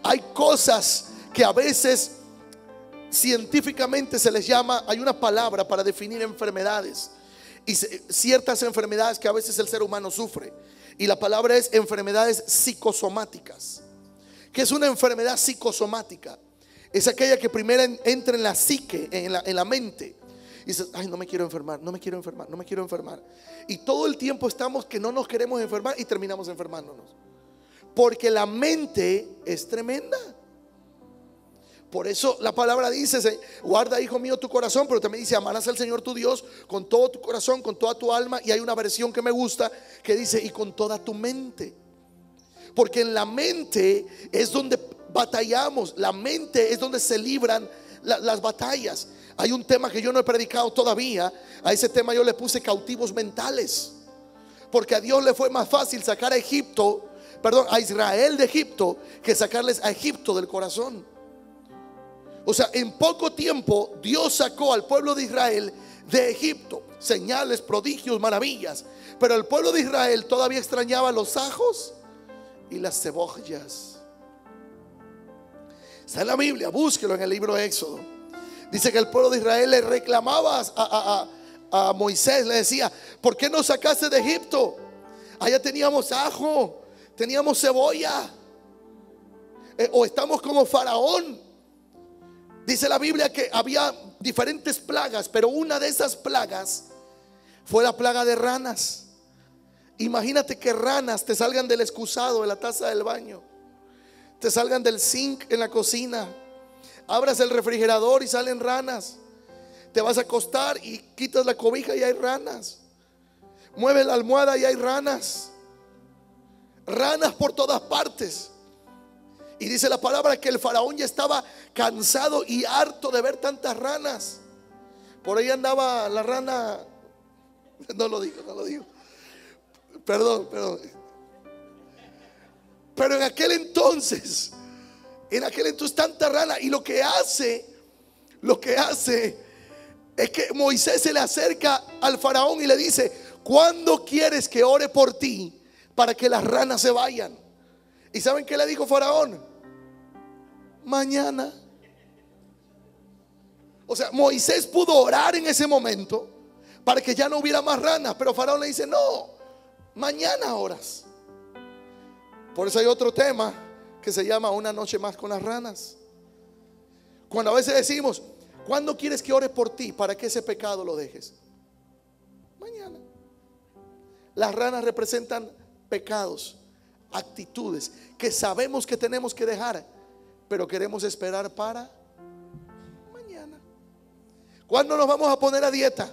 Hay cosas que a veces científicamente se les llama, hay una palabra para definir enfermedades, y ciertas enfermedades que a veces el ser humano sufre, y la palabra es enfermedades psicosomáticas. ¿Qué es una enfermedad psicosomática? Es aquella que primero entra en la psique, en la mente, y dices: ay, no me quiero enfermar, no me quiero enfermar, no me quiero enfermar. Y todo el tiempo estamos que no nos queremos enfermar y terminamos enfermándonos, porque la mente es tremenda. Por eso la palabra dice: guarda, hijo mío, tu corazón. Pero también dice: amarás al Señor tu Dios con todo tu corazón, con toda tu alma. Y hay una versión que me gusta que dice: y con toda tu mente. Porque en la mente es donde batallamos. La mente es donde se libran las batallas. Hay un tema que yo no he predicado todavía. A ese tema yo le puse cautivos mentales, porque a Dios le fue más fácil sacar a Israel de Egipto que sacarles a Egipto del corazón. O sea, en poco tiempo Dios sacó al pueblo de Israel de Egipto, señales, prodigios, maravillas. Pero el pueblo de Israel todavía extrañaba los ajos y las cebollas. Está en la Biblia, búsquelo en el libro de Éxodo. Dice que el pueblo de Israel le reclamaba a Moisés, le decía: ¿por qué nos sacaste de Egipto? Allá teníamos ajo, teníamos cebolla, o estamos como Faraón. Dice la Biblia que había diferentes plagas, pero una de esas plagas fue la plaga de ranas. Imagínate que ranas te salgan del excusado, de la taza del baño, te salgan del zinc en la cocina, abras el refrigerador y salen ranas. Te vas a acostar y quitas la cobija y hay ranas. Mueves la almohada y hay ranas. Ranas por todas partes. Y dice la palabra que el faraón ya estaba cansado y harto de ver tantas ranas. Por ahí andaba la rana. No lo digo. Perdón. Pero en aquel entonces tanta rana. Y lo que hace es que Moisés se le acerca al faraón y le dice: ¿cuándo quieres que ore por ti para que las ranas se vayan? ¿Y saben qué le dijo faraón? Mañana. O sea, Moisés pudo orar en ese momento para que ya no hubiera más ranas, pero faraón le dice: no, mañana oras. Por eso hay otro tema que se llama una noche más con las ranas. Cuando a veces decimos: ¿cuándo quieres que ore por ti para que ese pecado lo dejes? Mañana. Las ranas representan pecados, actitudes que sabemos que tenemos que dejar, pero queremos esperar para mañana. ¿Cuándo nos vamos a poner a dieta?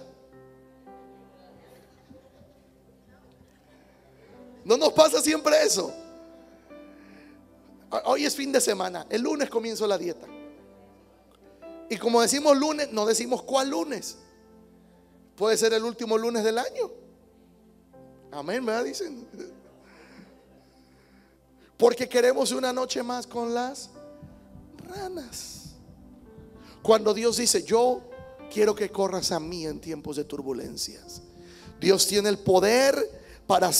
¿No nos pasa siempre eso? Hoy es fin de semana, el lunes comienzo la dieta. Y como decimos lunes, no decimos cuál lunes. Puede ser el último lunes del año. Amén, ¿verdad? Dicen. Porque queremos una noche más con las ranas. Cuando Dios dice: yo quiero que corras a mí en tiempos de turbulencias. Dios tiene el poder para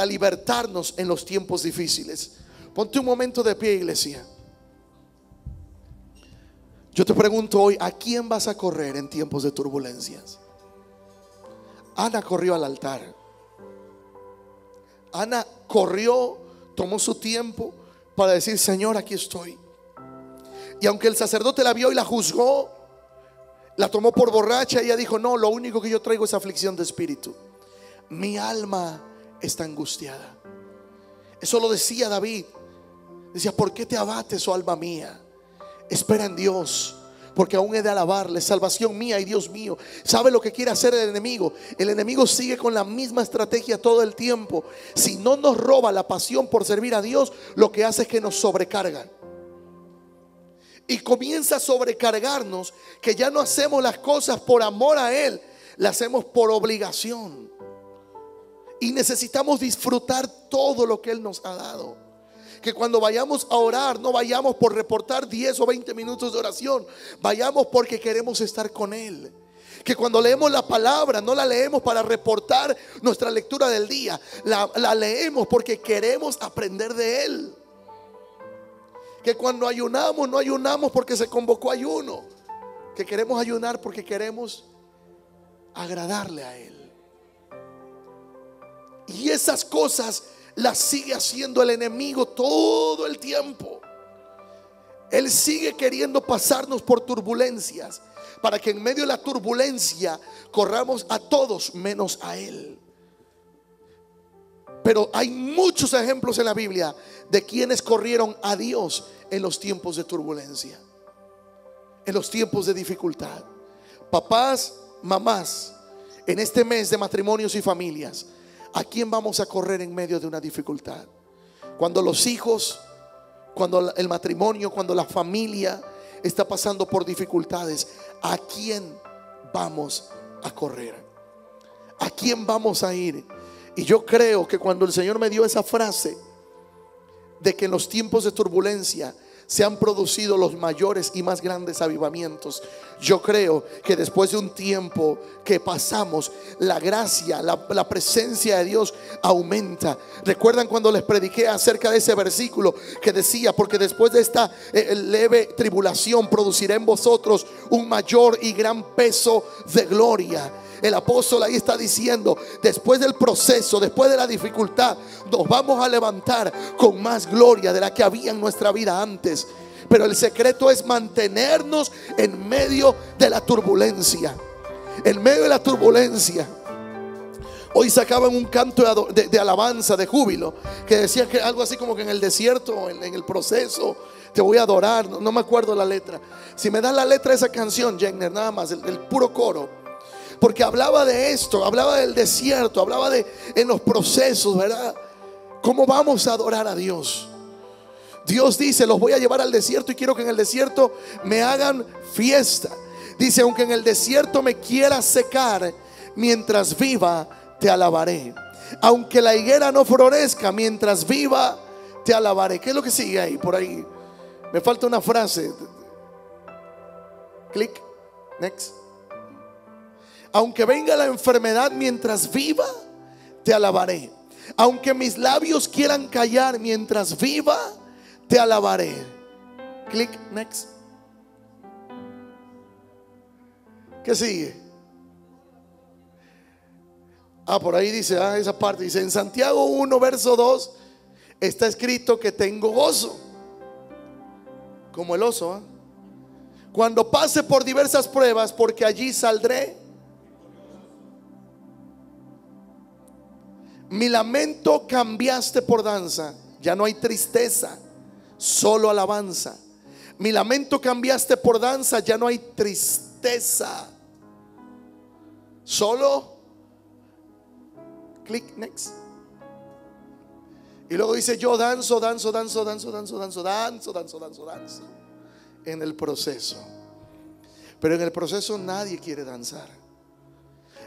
libertarnos en los tiempos difíciles. Ponte un momento de pie, iglesia. Yo te pregunto hoy: ¿a quién vas a correr en tiempos de turbulencias? Ana corrió al altar. Ana corrió, tomó su tiempo para decir: Señor, aquí estoy. Y aunque el sacerdote la vio y la juzgó, la tomó por borracha, ella dijo: no, lo único que yo traigo es aflicción de espíritu. Mi alma está angustiada. Eso lo decía David. Decía: ¿por qué te abates, oh alma mía? Espera en Dios, porque aún he de alabarle, salvación mía y Dios mío. ¿Sabe lo que quiere hacer el enemigo? El enemigo sigue con la misma estrategia todo el tiempo. Si no nos roba la pasión por servir a Dios, lo que hace es que nos sobrecarga. y comienza a sobrecargarnos, que ya no hacemos las cosas por amor a Él, las hacemos por obligación. Y necesitamos disfrutar todo lo que Él nos ha dado. Que cuando vayamos a orar, no vayamos por reportar 10 o 20 minutos de oración, vayamos porque queremos estar con Él. Que cuando leemos la palabra, no la leemos para reportar nuestra lectura del día, la leemos porque queremos aprender de Él. Que cuando ayunamos, no ayunamos porque se convocó ayuno, que queremos ayunar porque queremos agradarle a Él. Y esas cosas las sigue haciendo el enemigo todo el tiempo. Él sigue queriendo pasarnos por turbulencias, para que en medio de la turbulencia corramos a todos menos a Él. Pero hay muchos ejemplos en la Biblia de quienes corrieron a Dios en los tiempos de turbulencia, en los tiempos de dificultad. Papás, mamás, en este mes de matrimonios y familias, ¿a quién vamos a correr en medio de una dificultad? Cuando los hijos, cuando el matrimonio, cuando la familia está pasando por dificultades, ¿a quién vamos a correr? ¿A quién vamos a ir? Y yo creo que cuando el Señor me dio esa frase de que en los tiempos de turbulencia se han producido los mayores y más grandes avivamientos, yo creo que después de un tiempo que pasamos, la gracia, la presencia de Dios aumenta. ¿Recuerdan cuando les prediqué acerca de ese versículo que decía: porque después de esta leve tribulación producirá en vosotros un mayor y gran peso de gloria? El apóstol ahí está diciendo: después del proceso, después de la dificultad, nos vamos a levantar con más gloria de la que había en nuestra vida antes. Pero el secreto es mantenernos en medio de la turbulencia. En medio de la turbulencia. Hoy sacaban un canto de alabanza, de júbilo, que decía que algo así como que en el desierto, en el proceso, te voy a adorar. No me acuerdo la letra. Si me das la letra de esa canción, Jenner, nada más, el puro coro. Porque hablaba de esto, hablaba del desierto, hablaba de en los procesos, ¿verdad? ¿Cómo vamos a adorar a Dios? Dios dice: los voy a llevar al desierto y quiero que en el desierto me hagan fiesta. Dice: aunque en el desierto me quieras secar, mientras viva te alabaré. Aunque la higuera no florezca, mientras viva te alabaré. ¿Qué es lo que sigue ahí? Por ahí me falta una frase. Clic, next. Aunque venga la enfermedad, mientras viva te alabaré. Aunque mis labios quieran callar, mientras viva te alabaré. Click, next. ¿Qué sigue? Por ahí dice, esa parte dice: en Santiago 1 verso 2 está escrito que tengo gozo como el oso, cuando pase por diversas pruebas, porque allí saldré. Mi lamento cambiaste por danza. Ya no hay tristeza, solo alabanza. Mi lamento cambiaste por danza. Ya no hay tristeza, solo click, next. Y luego dice: yo danzo, danzo, danzo, danzo, danzo, danzo, danzo, danzo, danzo, danzo en el proceso. Pero en el proceso nadie quiere danzar.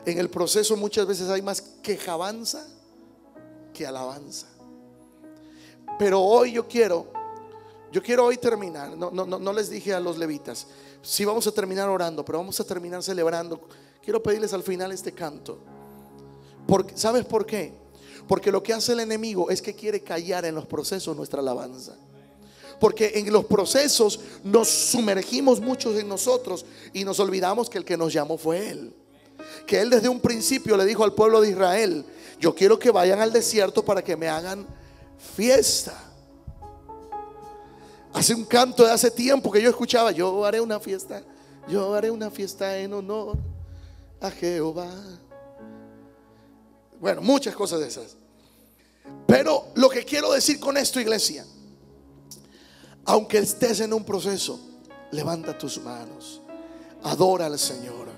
En el proceso muchas veces hay más quejabanza que alabanza. Pero hoy yo quiero hoy terminar. No les dije a los levitas, sí vamos a terminar orando, pero vamos a terminar celebrando. Quiero pedirles al final este canto. ¿Sabes por qué? Porque lo que hace el enemigo es que quiere callar en los procesos nuestra alabanza. Porque en los procesos nos sumergimos muchos en nosotros y nos olvidamos que el que nos llamó fue Él. Que Él desde un principio le dijo al pueblo de Israel: yo quiero que vayan al desierto para que me hagan fiesta. Hace un canto de hace tiempo que yo escuchaba: yo haré una fiesta en honor a Jehová. Bueno, muchas cosas de esas. Pero lo que quiero decir con esto, iglesia: aunque estés en un proceso, levanta tus manos, adora al Señor.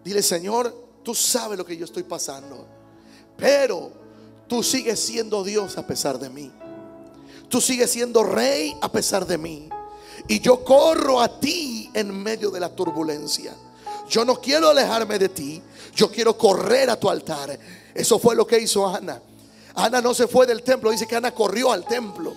Dile: Señor, tú sabes lo que yo estoy pasando, pero tú sigues siendo Dios a pesar de mí. Tú sigues siendo rey a pesar de mí. y yo corro a ti en medio de la turbulencia. Yo no quiero alejarme de ti, yo quiero correr a tu altar. Eso fue lo que hizo Ana. Ana no se fue del templo, dice que Ana corrió al templo.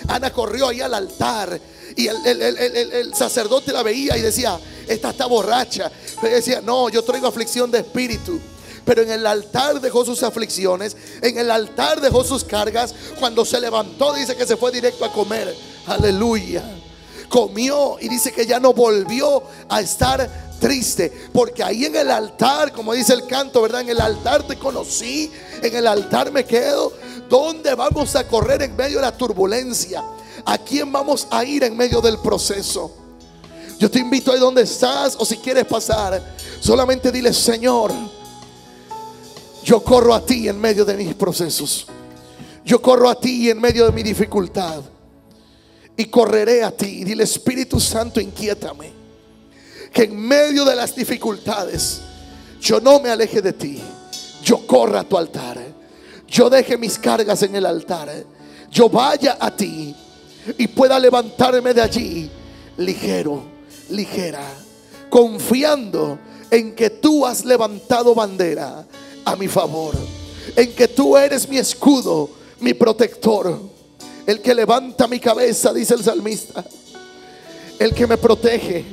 Ana corrió ahí al altar. Y el sacerdote la veía y decía: esta está borracha. Pero decía: no, yo traigo aflicción de espíritu. Pero en el altar dejó sus aflicciones, en el altar dejó sus cargas. Cuando se levantó, dice que se fue directo a comer. Aleluya. Comió y dice que ya no volvió a estar triste, porque ahí en el altar, como dice el canto, ¿verdad? En el altar te conocí, en el altar me quedo. ¿Dónde vamos a correr en medio de la turbulencia? ¿A quién vamos a ir en medio del proceso? Yo te invito ahí donde estás, o si quieres pasar, solamente dile: Señor, yo corro a ti en medio de mis procesos. Yo corro a ti en medio de mi dificultad, y correré a ti. Dile: Espíritu Santo, inquiétame, que en medio de las dificultades yo no me aleje de ti. Yo corra a tu altar, yo deje mis cargas en el altar, yo vaya a ti y pueda levantarme de allí ligero, ligera, confiando en que tú has levantado bandera a mi favor, en que tú eres mi escudo, mi protector, el que levanta mi cabeza, dice el salmista, el que me protege,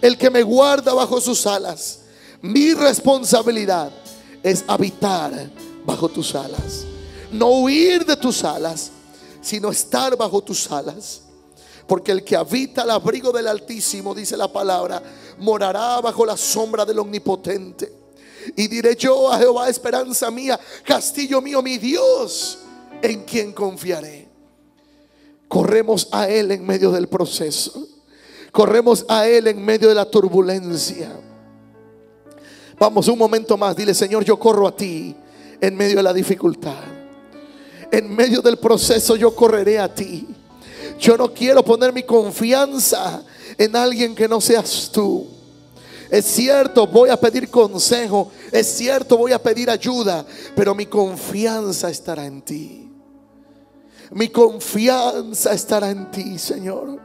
el que me guarda bajo sus alas. Mi responsabilidad es habitar bajo tus alas, no huir de tus alas, sino estar bajo tus alas. Porque el que habita al abrigo del Altísimo, dice la palabra, morará bajo la sombra del Omnipotente. Y diré yo a Jehová: esperanza mía, castillo mío, mi Dios, en quien confiaré. Corremos a Él en medio del proceso, corremos a Él en medio de la turbulencia. Vamos, un momento más, dile: Señor, yo corro a ti en medio de la dificultad. En medio del proceso yo correré a ti. Yo no quiero poner mi confianza en alguien que no seas tú. Es cierto, voy a pedir consejo, es cierto, voy a pedir ayuda, pero mi confianza estará en ti. Mi confianza estará en ti, Señor.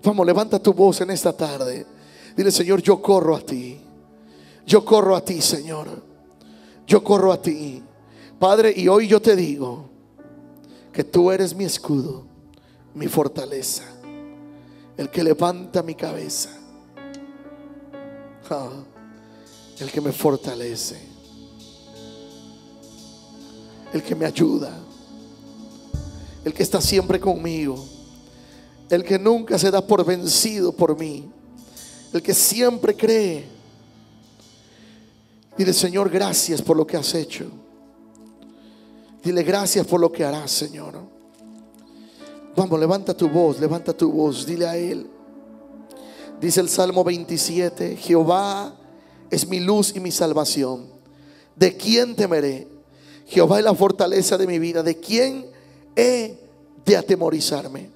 Vamos, levanta tu voz en esta tarde. Dile: Señor, yo corro a ti. Yo corro a ti, Señor. Yo corro a ti, Padre. Y hoy yo te digo que tú eres mi escudo, mi fortaleza, el que levanta mi cabeza, el que me fortalece, el que me ayuda, el que está siempre conmigo, el que nunca se da por vencido por mí, el que siempre cree. Dile: Señor, gracias por lo que has hecho. Dile: gracias por lo que harás, Señor. Vamos, levanta tu voz, dile a Él. Dice el Salmo 27: Jehová es mi luz y mi salvación. ¿De quién temeré? Jehová es la fortaleza de mi vida. ¿De quién he de atemorizarme?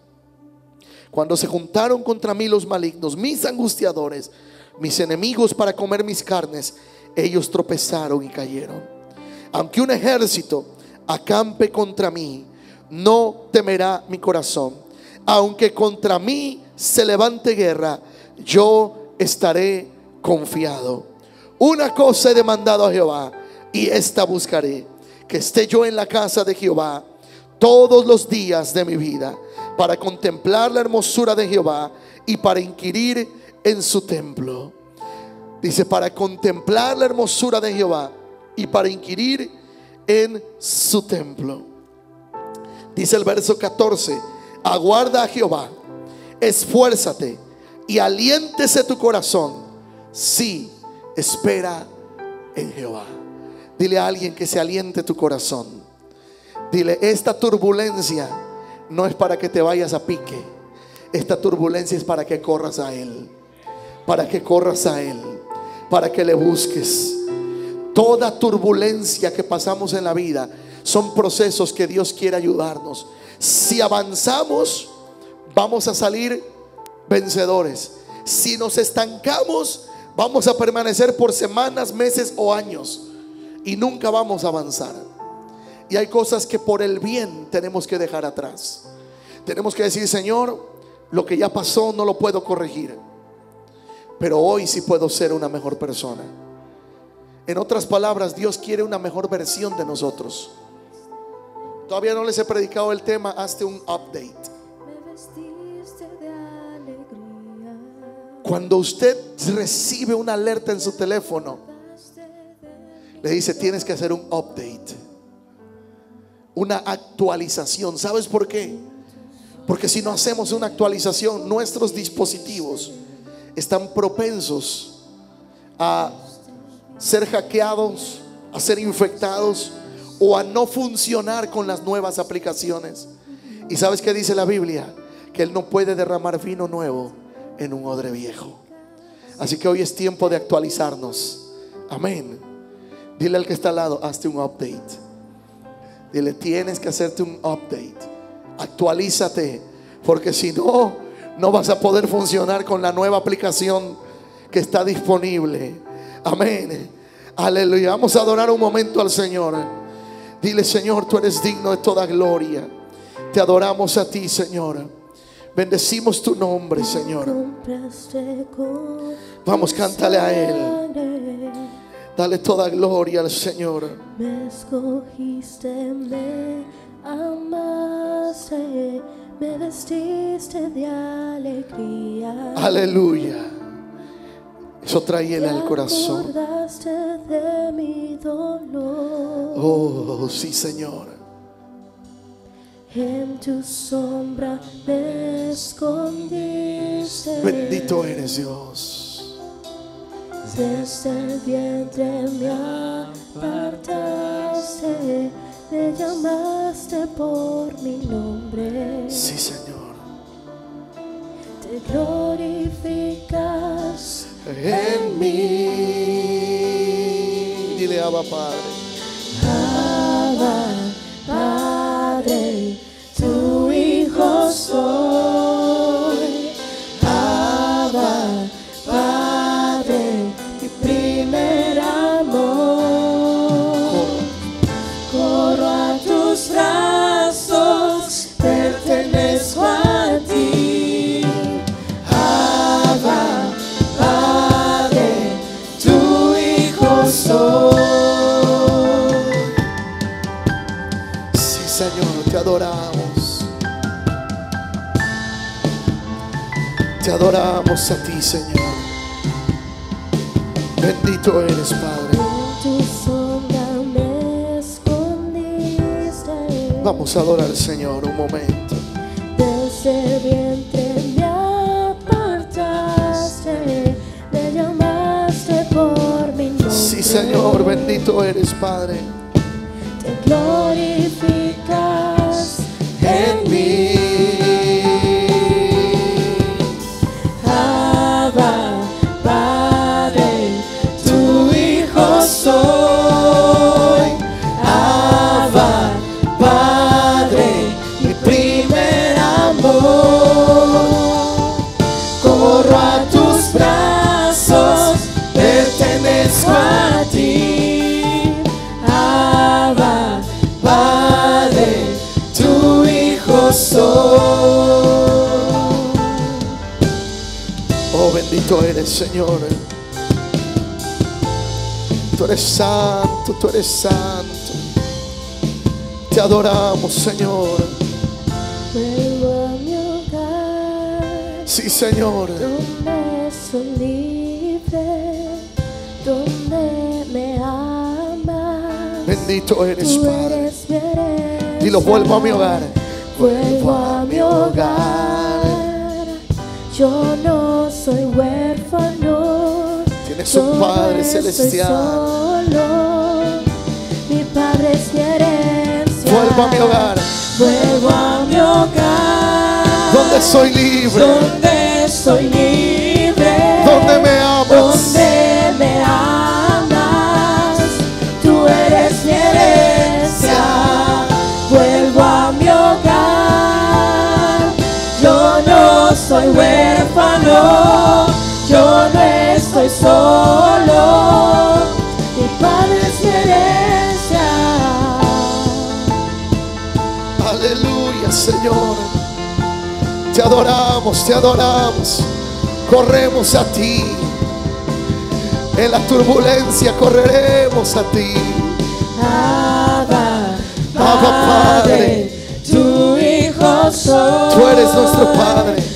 Cuando se juntaron contra mí los malignos, mis angustiadores, mis enemigos para comer mis carnes, ellos tropezaron y cayeron. Aunque un ejército acampe contra mí, no temerá mi corazón. Aunque contra mí se levante guerra, yo estaré confiado. Una cosa he demandado a Jehová, y esta buscaré: que esté yo en la casa de Jehová todos los días de mi vida, para contemplar la hermosura de Jehová y para inquirir en su templo. Dice: para contemplar la hermosura de Jehová y para inquirir en su templo. Dice el verso 14: aguarda a Jehová, esfuérzate y aliéntese tu corazón. Sí, espera en Jehová. Dile a alguien que se aliente tu corazón. Dile: esta turbulencia no es para que te vayas a pique. Esta turbulencia es para que corras a Él. Para que corras a Él, para que le busques. Toda turbulencia que pasamos en la vida son procesos que Dios quiere ayudarnos. Si avanzamos, vamos a salir vencedores. Si nos estancamos, vamos a permanecer por semanas, meses o años y nunca vamos a avanzar. Y hay cosas que por el bien tenemos que dejar atrás. Tenemos que decir: Señor, Lo que ya pasó no lo puedo corregir, pero hoy sí puedo ser una mejor persona. En otras palabras, Dios quiere una mejor versión de nosotros. Todavía no les he predicado el tema, hazte un update. Cuando usted recibe una alerta en su teléfono, le dice: tienes que hacer un update, una actualización. ¿Sabes por qué? Porque si no hacemos una actualización, nuestros dispositivos están propensos a ser hackeados, a ser infectados o a no funcionar con las nuevas aplicaciones. ¿Y sabes qué dice la Biblia? Que Él no puede derramar vino nuevo en un odre viejo. Así que hoy es tiempo de actualizarnos. Amén. Dile al que está al lado: hazte un update. Dile: tienes que hacerte un update. Actualízate, porque si no, no vas a poder funcionar con la nueva aplicación que está disponible. Amén. Aleluya. Vamos a adorar un momento al Señor. Dile: Señor, tú eres digno de toda gloria. Te adoramos a ti, Señor. Bendecimos tu nombre, Señor. Vamos, cántale a Él. Dale toda gloria al Señor. Me escogiste, me amaste, me vestiste de alegría. Aleluya. Eso trae Él al corazón. Te acordaste de mi dolor. Oh, sí, Señor. En tu sombra me escondiste. Bendito eres, Dios. Desde el vientre me apartaste, me llamaste por mi nombre. Sí, Señor. Te glorificas En mí. Dile: Abba, Padre. Abba, Padre, tu hijo soy. Abba, Padre, mi primer amor. Corro a tus brazos, pertenezco a ti. Abba, Padre, tu hijo soy. Sí, Señor, te adoramos. Te adoramos a ti, Señor. Bendito eres, Padre. En tu sombra me escondiste. Vamos a adorar al Señor un momento. Desde el vientre me apartaste, me llamaste por mi nombre. Sí, Señor, bendito eres, Padre. Te glorificas En mí. Abba, Padre, tu hijo soy. Abba, Padre, mi primer amor. Corro a tus brazos, pertenezco a ti. Abba, Padre, tu hijo soy. Oh, bendito eres, Señor. Tú eres santo, tú eres santo. Te adoramos, Señor. Vuelvo a mi hogar, Sí, Señor. donde soy libre, donde me amas. Bendito eres, Tú Padre. eres mi herencia. Dilo: vuelvo a mi hogar. Vuelvo a mi hogar. Yo no soy huérfano. Tienes un Padre celestial. Solo. Mi Padre es mi herencia. Vuelvo a mi hogar. Vuelvo a mi hogar. Donde soy libre. Donde soy libre. Donde me amas. Donde me amas. Tú eres mi herencia. Vuelvo a mi hogar. Yo no soy huérfano. Yo no estoy solo. Mi Padre es mi herencia. Aleluya, Señor. Te adoramos, te adoramos. Corremos a ti. En la turbulencia correremos a ti. Abba, Abba, Padre, tu Hijo soy. tú eres nuestro Padre.